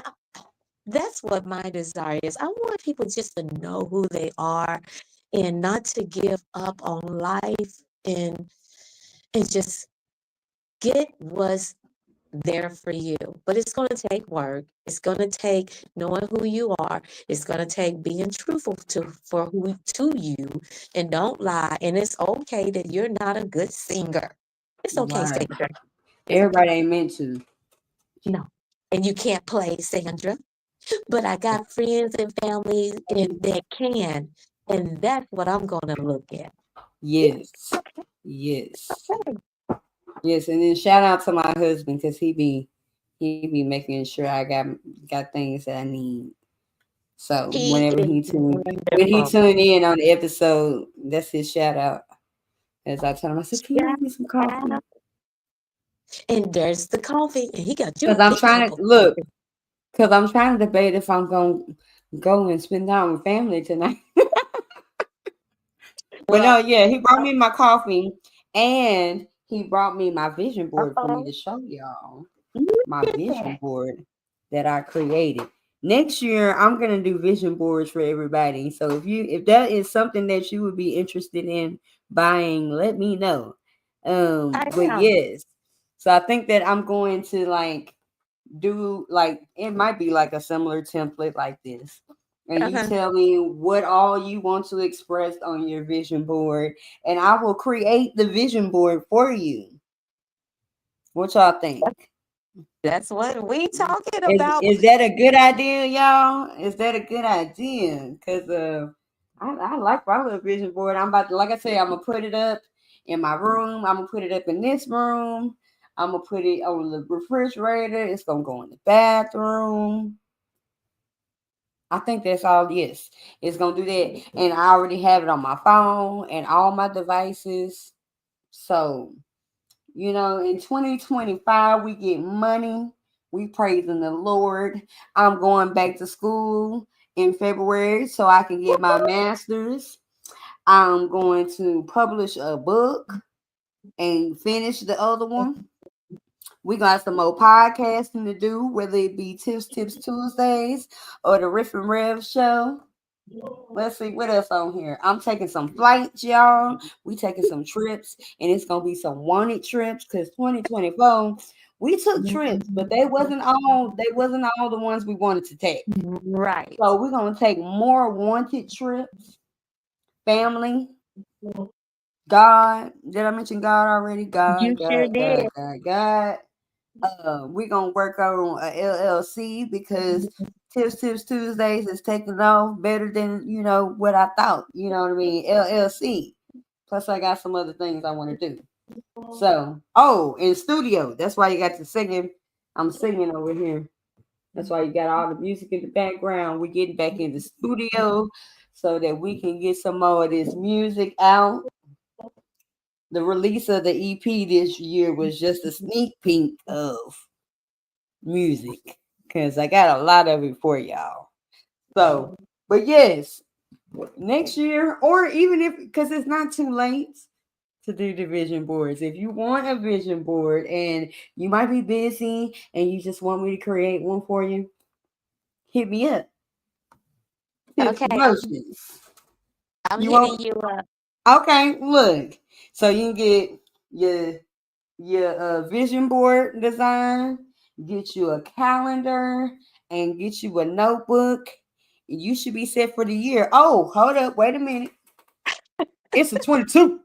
that's what my desire is. I want people just to know who they are and not to give up on life and just get what's there for you. But it's going to take work. It's going to take knowing who you are. It's going to take being truthful to you and don't lie. And it's okay that you're not a good singer. It's okay, Right. Sandra. It's okay. Everybody ain't meant to. No. And you can't play, Sandra. But I got friends and family that can, and that's what I'm gonna look at. Yes. Yes. Yes, and then shout out to my husband because he be making sure I got things that I need. So He is when he wonderful. tuned in on the episode, that's his shout out. As I told him, I said, "Can you Shout make me some coffee?" out. And there's the coffee, and he got you a Because I'm big trying cup to of look. coffee. Because I'm trying to debate if I'm gonna go and spend time with family tonight. But no, Well, yeah, he brought me my coffee, and he brought me my vision board for me uh-oh. to show y'all. Look My at vision that. board that I created. Next year, I'm gonna do vision boards for everybody. So if that is something that you would be interested in buying, let me know. I But am. yes, so I think that I'm going to like do like it might be like a similar template like this. And you Uh-huh. tell me what all you want to express on your vision board, and I will create the vision board for you. What y'all think? That's what we talking Is about. is that a good idea, y'all? Is that a good idea? Cause I like my little vision board. I'm about to, like I said, I'm gonna put it up in my room. I'm gonna put it up in this room. I'm gonna put it on the refrigerator. It's gonna go in the bathroom. I think that's all. Yes, it's gonna do that, and I already have it on my phone and all my devices. So in 2025 we get money. We praising the Lord. I'm going back to school in February so I can get my master's. I'm going to publish a book and finish the other one. We got some more podcasting to do, whether it be Tips Tuesdays or the Riff and Rev show. Let's see what else on here. I'm taking some flights, y'all. We taking some trips, and it's gonna be some wanted trips because 2024 we took trips, but they wasn't all the ones we wanted to take. Right. So we're gonna take more wanted trips. Family, God. Did I mention God already? You God, sure God, God, did. God, God. We're gonna work on a LLC because Tips Tuesdays is taking off better than what I thought. You know what I mean? LLC. Plus, I got some other things I want to do. So, in studio. That's why you got the singing. I'm singing over here. That's why you got all the music in the background. We're getting back in the studio so that we can get some more of this music out. The release of the EP this year was just a sneak peek of music because I got a lot of it for y'all. So, but yes, next year, or even if because it's not too late to do the vision boards. If you want a vision board and you might be busy and you just want me to create one for you, hit me up. Tips Okay, Promotions. I'm You hitting want? you up. Okay, look. So you can get your vision board design, get you a calendar, and get you a notebook. You should be set for the year. Oh, hold up, wait a minute. It's a 22.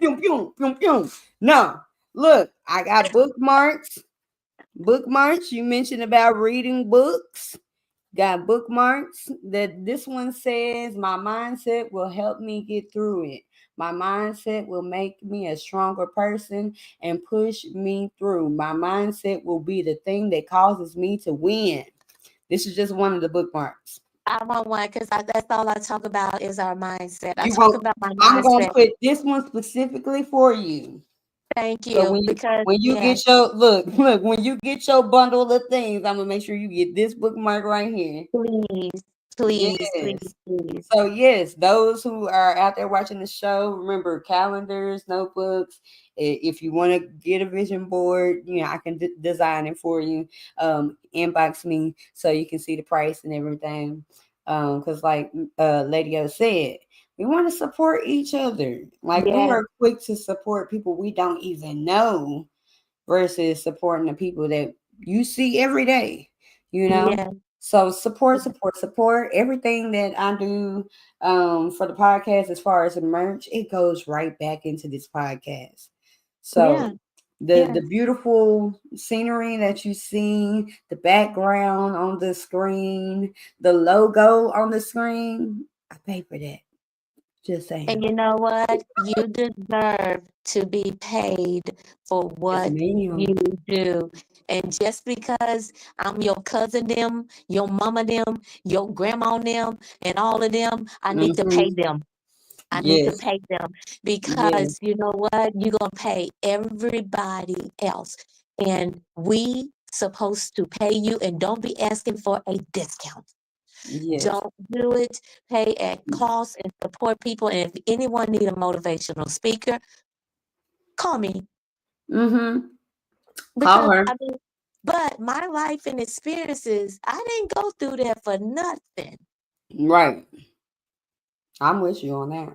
Pew, pew, pew, pew. No, look, I got bookmarks. Bookmarks. You mentioned about reading books. Got bookmarks. That this one says my mindset will help me get through it. My mindset will make me a stronger person and push me through. My mindset will be the thing that causes me to win. This is just one of the bookmarks. I want one because that's all I talk about is our mindset. I You talk won't. about my I'm gonna mindset. put this one specifically for you. Thank So you. Because, when you yeah, get your look when you get your bundle of things, I'm gonna make sure you get this bookmark right here. please, please, please, Yes. please. So yes, those who are out there watching the show, remember calendars, notebooks. If you want to get a vision board, I can design it for you. Inbox me so you can see the price and everything. Because like Lady O said, we want to support each other. Like we Yes, are quick to support people we don't even know versus supporting the people that you see every day, you know? yes, So support everything that I do for the podcast as far as the merch, it goes right back into this podcast. So yeah, the yes. beautiful scenery that you see, the background on the screen, the logo on the screen, I pay for that. Just saying. And you know what? You deserve to be paid for Yes, what ma'am. you do. And just because I'm your cousin them, your mama them, your grandma them, and all of them, I need to Mm-hmm. pay them. I need to Yes. pay them Yes. because you know what? You're gonna pay everybody else. And we supposed to pay you and don't be asking for a discount. Yes. Don't do it. Pay at cost and support people. And if anyone need a motivational speaker, call me Mm-hmm. Call because her. I mean, but my life and experiences, I didn't go through that for nothing. Right. I'm with you on that.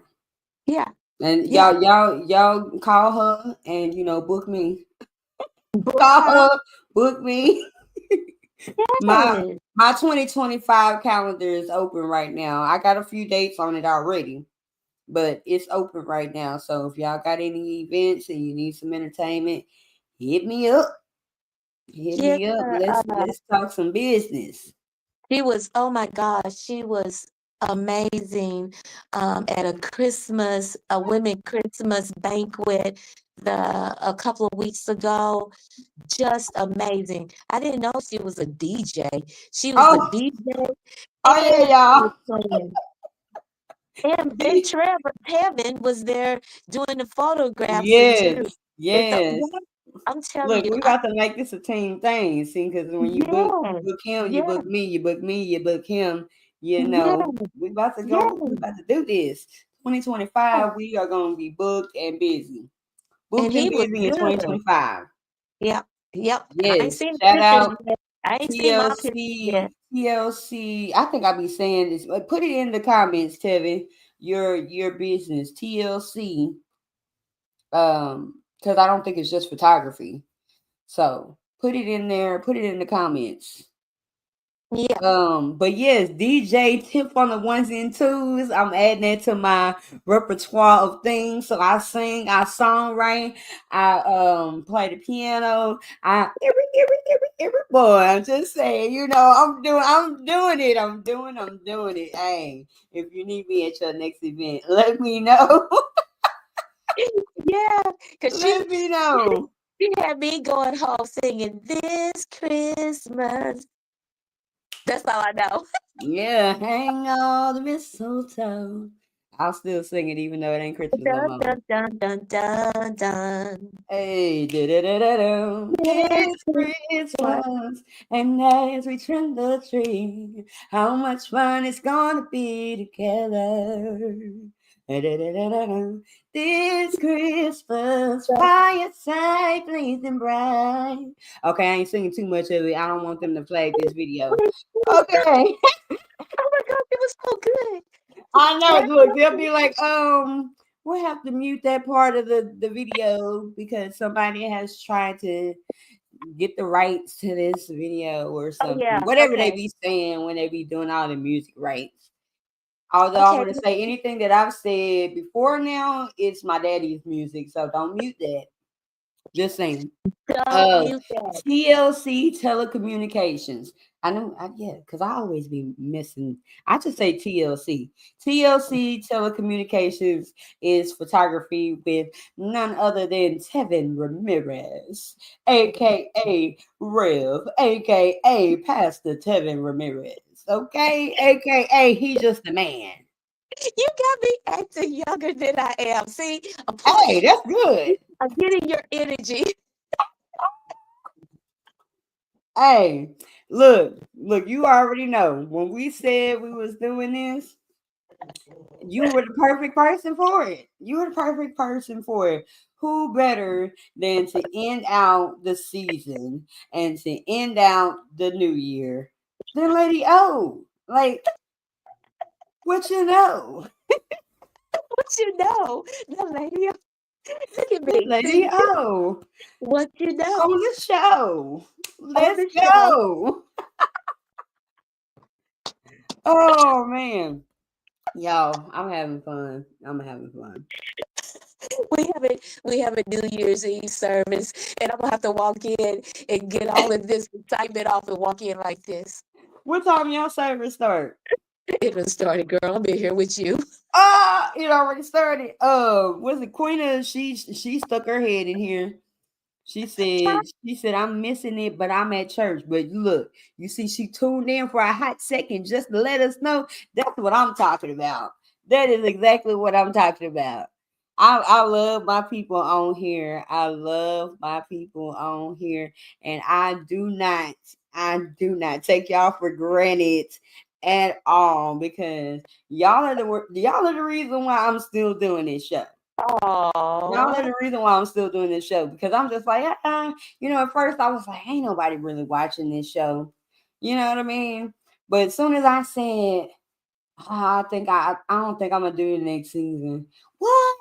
Yeah, And yeah. y'all call her and book me. Book Call her. her, book me. My Yes. my 2025 calendar is open right now. I got a few dates on it already, but it's open right now. So if y'all got any events and you need some entertainment, hit me up. Hit Yes. me up. Let's talk some business. She was, oh my gosh, she was. amazing at a women Christmas banquet a couple of weeks ago. Just amazing. I didn't know she was a DJ. She was a Oh, DJ oh yeah, and she was y'all. playing. And Trevor Tevin was there doing the photographs and too. Yes, And so yes. yeah, I'm telling Look, you, we about to make this a team thing. See, because when you yes, book him, you yes, book me, you book me, you book him. You know, yes, we about to go. We yes. about to do this. 2025, we are going to be booked and busy. And Booked and he was busy in good. 2025. Yep, yep. I ain't Yes. seen Shout pictures out yet. I ain't seen my pictures yet. TLC. TLC. I think I'll be saying this. Put it in the comments, Tevin. Your business TLC. Because I don't think it's just photography. So put it in there. Put it in the comments. Yeah. But yes, DJ Tiph on the ones and twos. I'm adding that to my repertoire of things. So I sing, I songwrite, I play the piano. Every boy. I'm just saying, I'm doing it. Hey, if you need me at your next event, let me know. Yeah, because Let me know. she had me going home singing this Christmas. That's all I know. Yeah, hang all the mistletoe. I'll still sing it even though it ain't Christmas no Dun, more. dun, dun, dun, dun, dun. Hey, da-da-da-da-da. This It's Christmas. Christmas, and as we trim the tree, how much fun it's gonna be together. Da-da-da-da-da. This Christmas, fireside blazing bright. Okay, I ain't singing too much of it. I don't want them to flag this video. Okay. Oh my God, it was so good. I know. Trevor, Look, they'll be like, we'll have to mute that part of the video because somebody has tried to get the rights to this video or oh something. yeah, Whatever they okay. be saying when they be doing all the music rights. Although I'm Okay, gonna say anything that I've said before now, it's my daddy's music, so don't mute that. Just saying. don't Uh, mute that. TLC Telecommunications. I know, yeah, because I always be missing. I just say TLC. TLC Telecommunications is photography with none other than Tevin Ramirez, aka Rev, aka Pastor Tevin Ramirez. Okay, aka he's just a man. You got me acting younger than I am. See, Hey, that's good. I'm getting your energy. Hey, look, you already know when we said we was doing this, you were the perfect person for it. You were the perfect person for it. Who better than to end out the season and to end out the new year than Lady O? Like, what you know? What you know? The lady, look at me. Lady See, O what you know on the show. on Let's the show. go. Oh man. Y'all, I'm having fun. I'm having fun. We have a New Year's Eve service, and I'm gonna have to walk in and get all of this excitement off and walk in like this. What time y'all service start? It was started, girl. I'm in here with you. Ah, it already started. Was it Queen? She stuck her head in here. She said I'm missing it, but I'm at church. But look, you see, she tuned in for a hot second just to let us know that's what I'm talking about. That is exactly what I'm talking about. I love my people on here. I love my people on here, and I do not take y'all for granted at all because y'all are the reason why I'm still doing this show. Y'all are Oh, the reason why I'm still doing this show because I'm just like, at first I was like, ain't nobody really watching this show. You know what I mean? But as soon as I said, I don't think I'm gonna do the next season. What?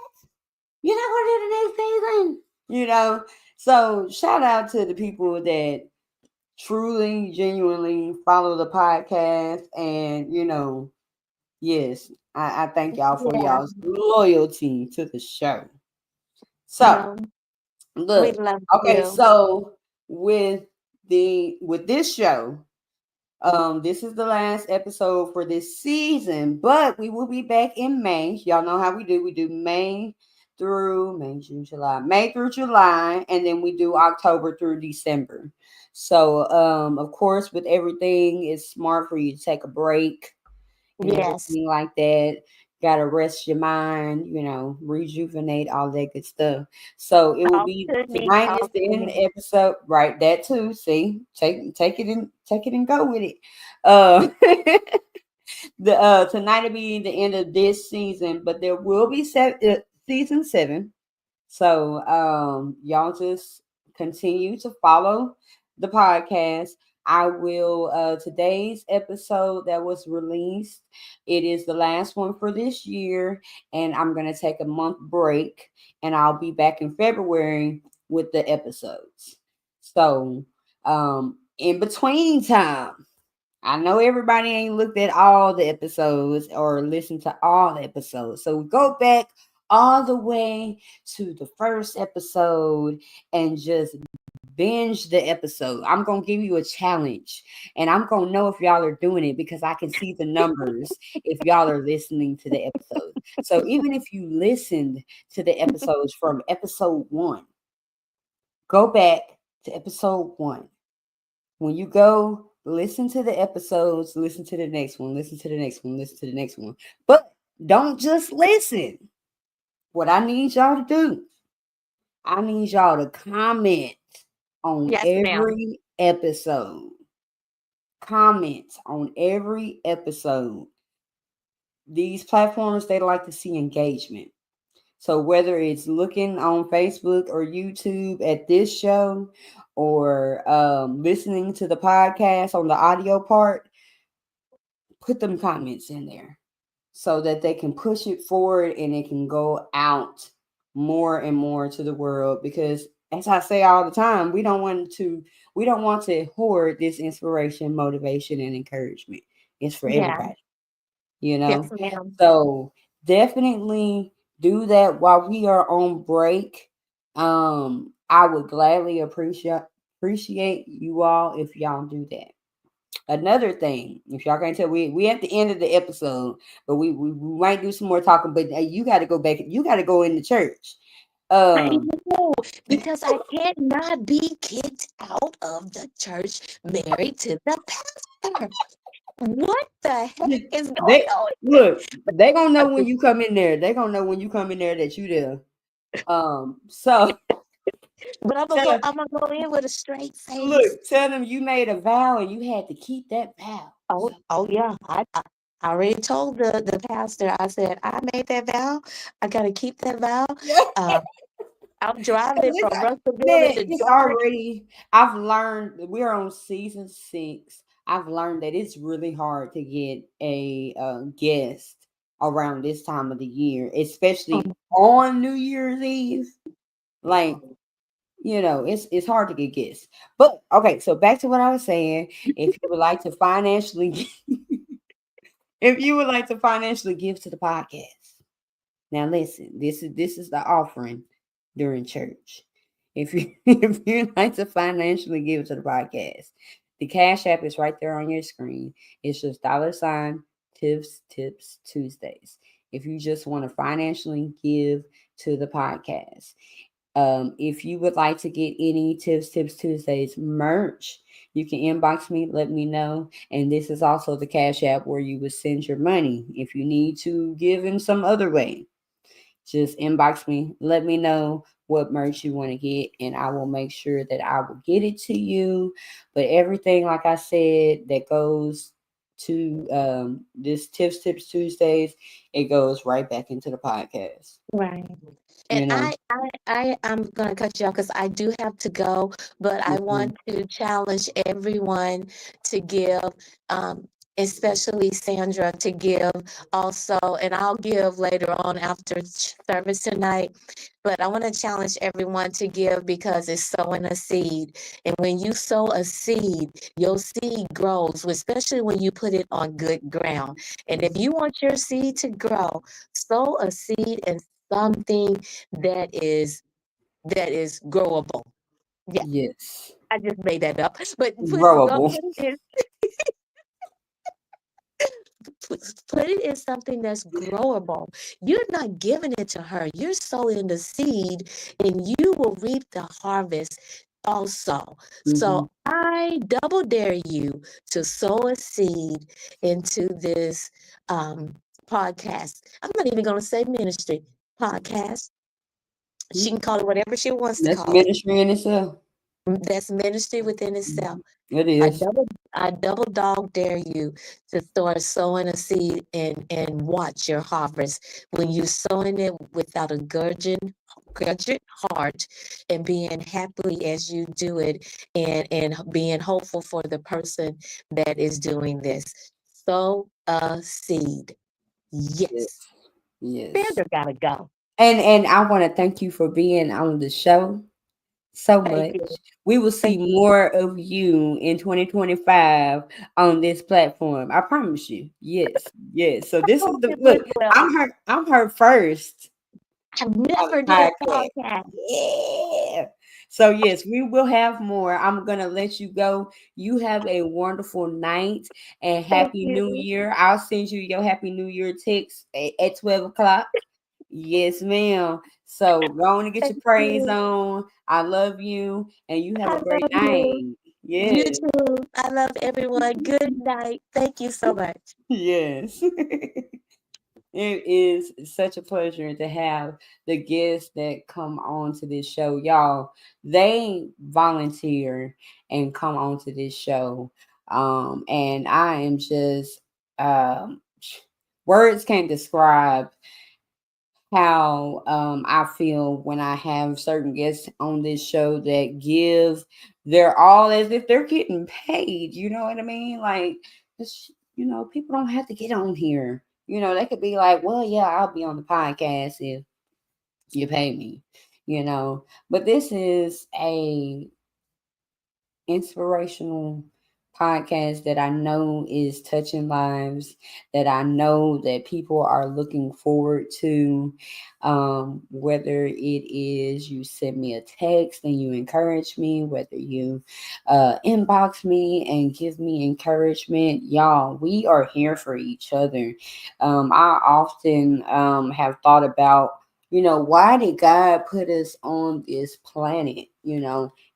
You're not gonna do the next season? So shout out to the people that truly, genuinely follow the podcast, and yes, I thank y'all for yeah. y'all's loyalty to the show. So No, we look, love okay, you. so with this show, This is the last episode for this season, but we will be back in May. Y'all know how we do. We do May, June, July, May through July, and then we do October through December. So, of course, with everything, it's smart for you to take a break and Yes. everything like that. Gotta rest your mind, rejuvenate all that good stuff. So it will Talk be to me. tonight is Talk the to end of me. the episode, right? That too. See, take it and go with it. Uh, the tonight will be the end of this season, but there will be season 7. So y'all just continue to follow the podcast. I will today's episode that was released, it is the last one for this year, and I'm gonna take a month break and I'll be back in February with the episodes. So in between time, I know everybody ain't looked at all the episodes or listened to all the episodes. So go back all the way to the first episode and just binge the episode. I'm going to give you a challenge and I'm going to know if y'all are doing it because I can see the numbers if y'all are listening to the episode. So even if you listened to the episodes from episode 1, go back to episode 1. When you go listen to the episodes, listen to the next one, listen to the next one, listen to the next one. But don't just listen. What I need y'all to do, I need y'all to comment on Yes, ma'am. every episode. Comment on every episode. These platforms, they like to see engagement. So whether it's looking on Facebook or YouTube at this show or listening to the podcast on the audio part, put them comments in there so that they can push it forward and it can go out more and more to the world, because as I say all the time, we don't want to hoard this inspiration, motivation, and encouragement. It's for Yeah. everybody, Yes, ma'am. so definitely do that while we are on break. I would gladly appreciate you all if y'all do that. Another thing, if y'all can't tell, we at the end of the episode, but we might do some more talking. But you got to go back. You got to go in the church. I Um, know, because I cannot be kicked out of the church married to the pastor. What the heck is going they on here? look. They gonna I know when just- you come in there. They gonna know when you come in there that you there. So But tell I'm gonna go in with a straight face. look, tell them you made a vow and you had to keep that vow. Oh, So oh yeah. I already told the pastor. I said I made that vow. I gotta keep that vow. yeah, Uh, I'm driving from Russellville man, into it's Georgia. already. I've learned that we're on season 6. I've learned that it's really hard to get a guest around this time of the year, especially on New Year's Eve. Like, it's hard to get guests. But okay, so back to what I was saying. If you would like to financially, if you would like to financially give to the podcast. Now listen, this is the offering during church. If you if you'd like to financially give to the podcast, the Cash App is right there on your screen. It's just $ Tips Tuesdays. If you just want to financially give to the podcast. If you would like to get any Tips Tuesdays merch, you can inbox me, let me know. And this is also the Cash App where you would send your money if you need to give in some other way. Just inbox me, let me know what merch you want to get, and I will make sure that I will get it to you. But everything, like I said, that goes to this Tips Tuesdays, it goes right back into the podcast. Right. And You know. I'm gonna cut you off because I do have to go, but I Mhm. want to challenge everyone to give, um, especially Sandra, to give also, and I'll give later on after service tonight. But I want to challenge everyone to give because it's sowing a seed. And when you sow a seed, your seed grows, especially when you put it on good ground. And if you want your seed to grow, sow a seed in something that is growable. Yeah, Yes. I just made that up. But put Growable. something in put it in something that's growable. You're not giving it to her. You're sowing the seed, and you will reap the harvest also. Mm-hmm. So I double dare you to sow a seed into this podcast. I'm not even going to say ministry podcast. She can call it whatever she wants to That's call it. ministry in itself. That's ministry within itself. Mhm. It I is. double I double dog dare you to start sowing a seed and watch your harvest. When you sowing it without a grudging heart and being happily as you do it, and being hopeful for the person that is doing this. Sow a seed. Yes. Yes. Yes. Sandra gotta go. And I want to thank you for being on the show so Thank much. you. We will see Thank you. more of you in 2025 on this platform. I promise you. Yes. Yes. So I this is hope the it look. went well. I'm her first I've on never the did a podcast. podcast. Yeah. So yes, we will have more. I'm gonna let you go. You have a wonderful night and Thank happy New you. Year. I'll send you your happy New Year text at 12 o'clock. Yes, ma'am. So go on and get Thank your praise you. on. I love you, and you have I a great love you. night. You Yes, too. I love everyone. Good night. Thank you so much. yes. It is such a pleasure to have the guests that come on to this show. Y'all, they volunteer and come on to this show. And I am just words can't describe how I feel when I have certain guests on this show that give their all as if they're getting paid. You know what I mean? Like, people don't have to get on here. They could be like, well, yeah, I'll be on the podcast if you pay me, But this is a inspirational podcast that I know is touching lives, that I know that people are looking forward to. Whether it is you send me a text and you encourage me, whether you inbox me and give me encouragement, y'all, we are here for each other. I often have thought about, why did God put us on this planet?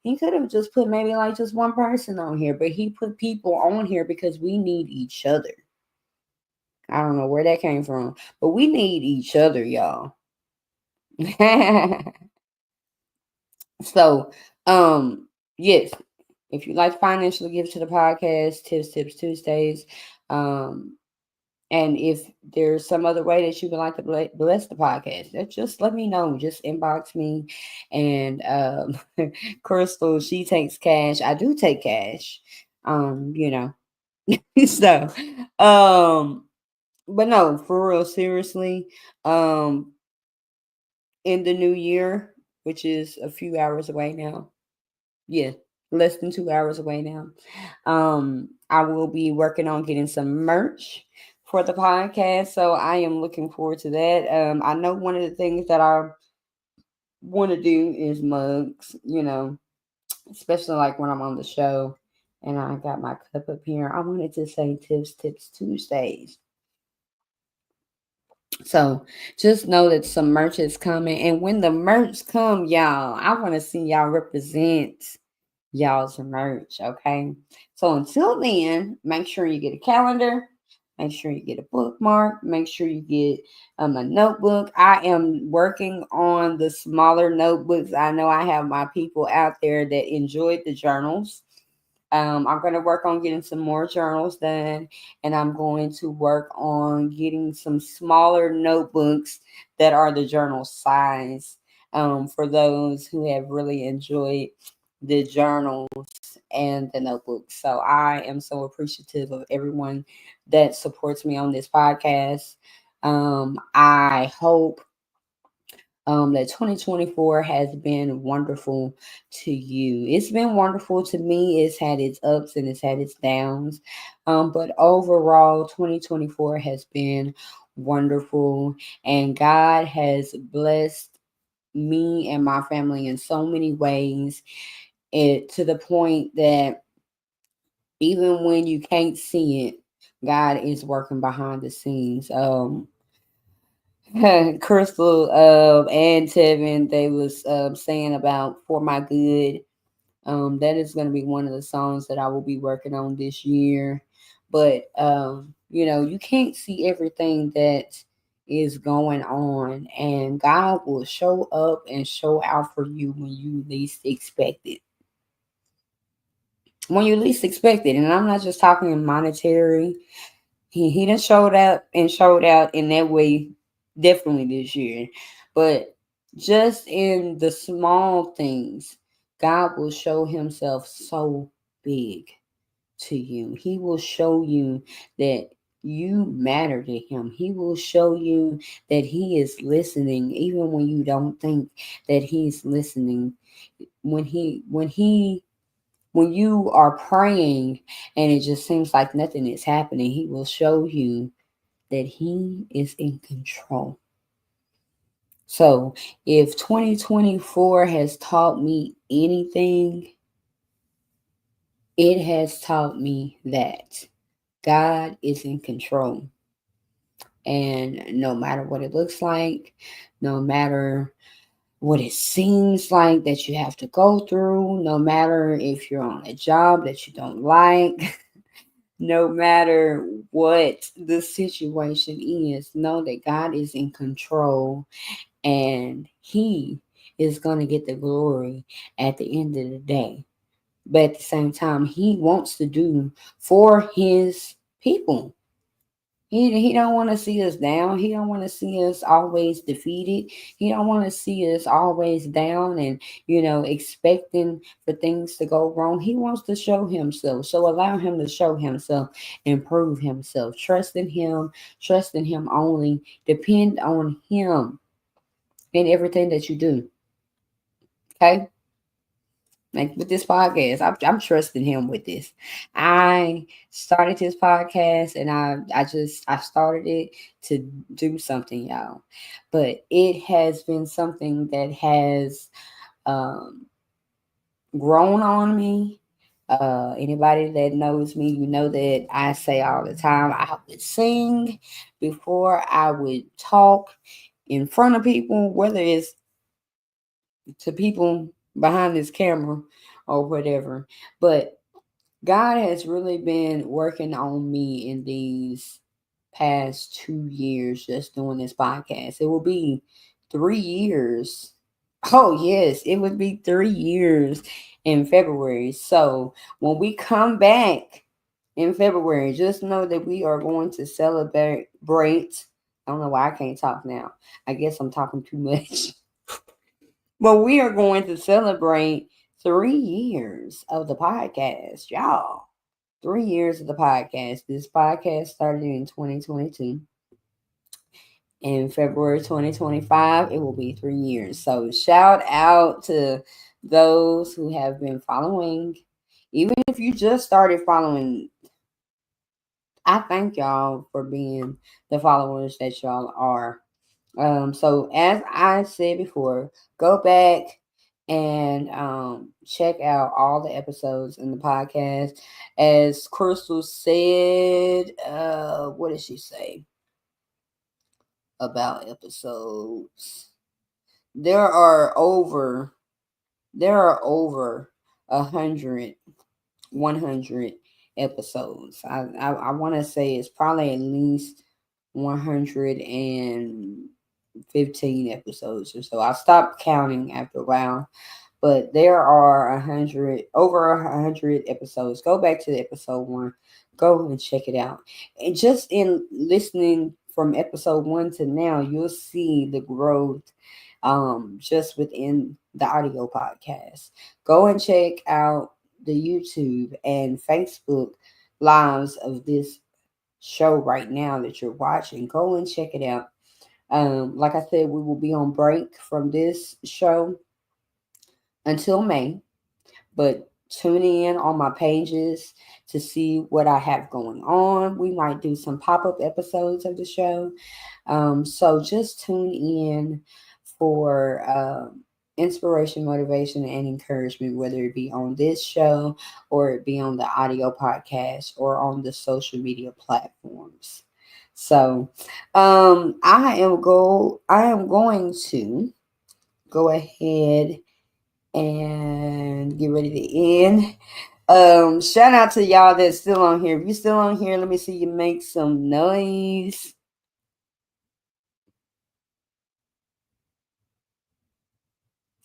He could have just put maybe like just one person on here, but he put people on here because we need each other. I don't know where that came from, but we need each other, y'all. So, yes, if you'd like to financially give to the podcast, Tips Tuesdays. Um, and if there's some other way that you would like to bless the podcast, just let me know. Just inbox me. And Crystal, she takes cash. I do take cash. You know. So, but no, for real, seriously. Um, in the new year, which is a few hours away now. Yeah, less than 2 hours away now. I will be working on getting some merch for the podcast, so I am looking forward to that. I know one of the things that I want to do is mugs, especially like when I'm on the show and I got my cup up here. I wanted to say Tips Tuesdays. So just know that some merch is coming, and when the merch come, y'all, I want to see y'all represent y'all's merch. Okay. So until then, make sure you get a calendar. Make sure you get a bookmark. Make sure you get a notebook. I am working on the smaller notebooks. I know I have my people out there that enjoyed the journals. I'm going to work on getting some more journals done, and I'm going to work on getting some smaller notebooks that are the journal size, for those who have really enjoyed the journals and the notebooks. So I am so appreciative of everyone that supports me on this podcast. I hope that 2024 has been wonderful to you. It's been wonderful to me. It's had its ups and it's had its downs. But overall, 2024 has been wonderful. And God has blessed me and my family in so many ways. To the point that even when you can't see it, God is working behind the scenes. Crystal and Tevin, they was saying about For My Good. That is going to be one of the songs that I will be working on this year. But you can't see everything that is going on, and God will show up and show out for you when you least expect it. When you least expect it, and I'm not just talking in monetary. He done showed up and showed out in that way definitely this year. But just in the small things, God will show himself so big to you. He will show you that you matter to him. He will show you that he is listening even when you don't think that he's listening. When you are praying and it just seems like nothing is happening, he will show you that he is in control. So, if 2024 has taught me anything, it has taught me that God is in control. And no matter what it looks like, no matter what it seems like that you have to go through, no matter if you're on a job that you don't like, no matter what the situation is, know that God is in control and he is going to get the glory at the end of the day. But at the same time, he wants to do for his people. He don't want to see us down. He don't want to see us always defeated. He don't want to see us always down and expecting for things to go wrong. He wants to show himself. So allow him to show himself and prove himself. Trust in him only. Depend on him in everything that you do. Okay? Like with this podcast, I'm trusting him with this. I started this podcast and I started it to do something, y'all. But it has been something that has um, grown on me. Anybody that knows me, you know that I say all the time I would sing before I would talk in front of people, whether it's to people behind this camera or whatever. But God has really been working on me in these past 2 years just doing this podcast. It will be 3 years. Oh, yes, it would be 3 years in February. So when we come back in February, just know that we are going to celebrate. I don't know why I can't talk now. I guess I'm talking too much. But we are going to celebrate 3 years of the podcast, y'all. 3 years of the podcast. This podcast started in 2022. In February 2025, it will be 3 years. So shout out to those who have been following. Even if you just started following, I thank y'all for being the followers that y'all are. So as I said before, go back and check out all the episodes in the podcast. As Crystal said, what did she say about episodes? There are over there are over 100 100 episodes. I want to say it's probably at least 115 episodes or so. I stopped counting after a while, but there are 100 episodes. Go back to the episode 1. Go and check it out. And just in listening from episode 1 to now, you'll see the growth just within the audio podcast. Go and check out the YouTube and Facebook lives of this show right now that you're watching. Go and check it out. Like I said, we will be on break from this show until May, but tune in on my pages to see what I have going on. We might do some pop up episodes of the show. So just tune in for inspiration, motivation, and encouragement, whether it be on this show or it be on the audio podcast or on the social media platforms. So, I am going to go ahead and get ready to end. Shout out to y'all that's still on here. If you're still on here, let me see you make some noise.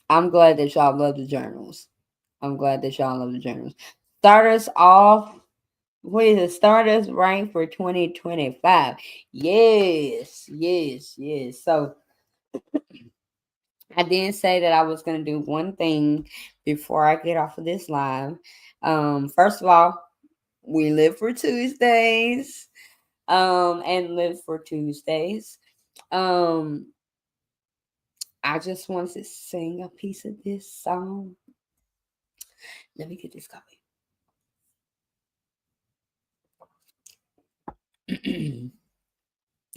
I'm glad that y'all love the journals. I'm glad that y'all love the journals. Start us off. What is it? Start us right for 2025. Yes, yes, yes. So I didn't say that I was going to do one thing before I get off of this live. First of all, we live for Tuesdays. And live for Tuesdays. I just wanted to sing a piece of this song. Let me get this copy.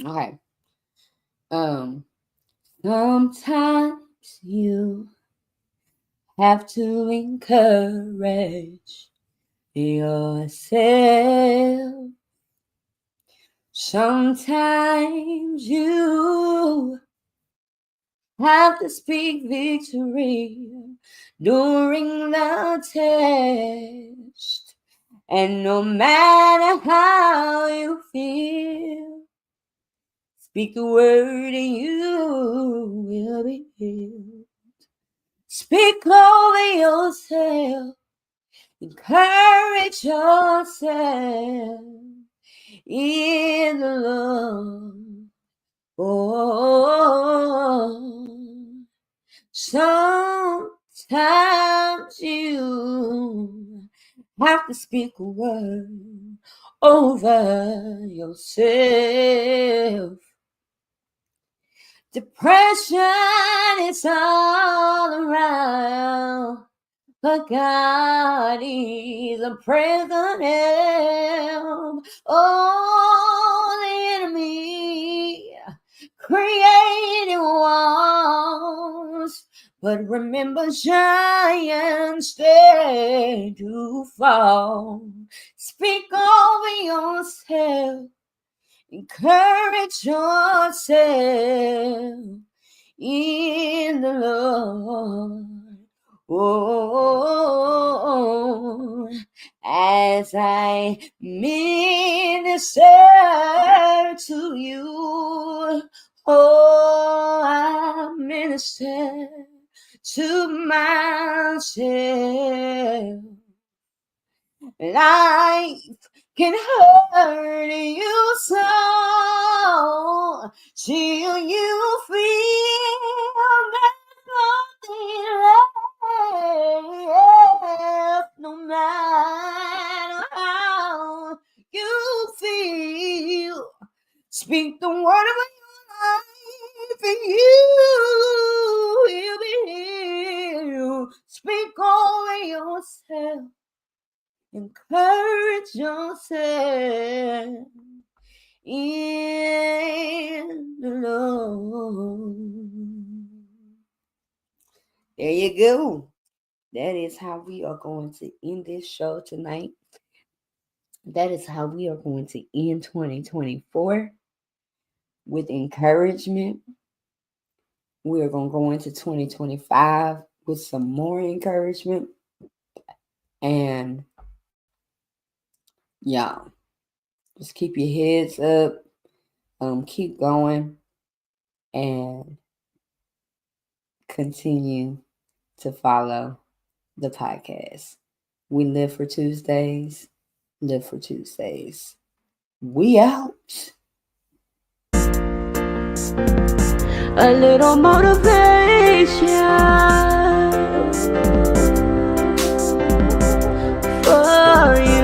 Okay. Sometimes you have to encourage yourself. Sometimes you have to speak victory during the test. And no matter how you feel, speak the word and you will be healed. Speak over yourself. Encourage yourself in the Lord. Oh, sometimes you have to speak a word over yourself. Depression is all around, but God is a present help. Oh, the enemy creating walls, but remember, giants stay to fall. Speak over yourself. Encourage yourself in the Lord. Oh, as I minister to you, oh, I minister to myself. Life can hurt you so till you feel there's nothing left. No matter how you feel, speak the word of your life and you will be healed. Speak over yourself. Encourage yourself in the Lord. There you go. That is how we are going to end this show tonight. That is how we are going to end 2024 with encouragement. We are going to go into 2025 with some more encouragement. And y'all, just keep your heads up. Keep going and continue to follow the podcast. We live for Tuesdays. Live for Tuesdays. We out. A little motivation for you.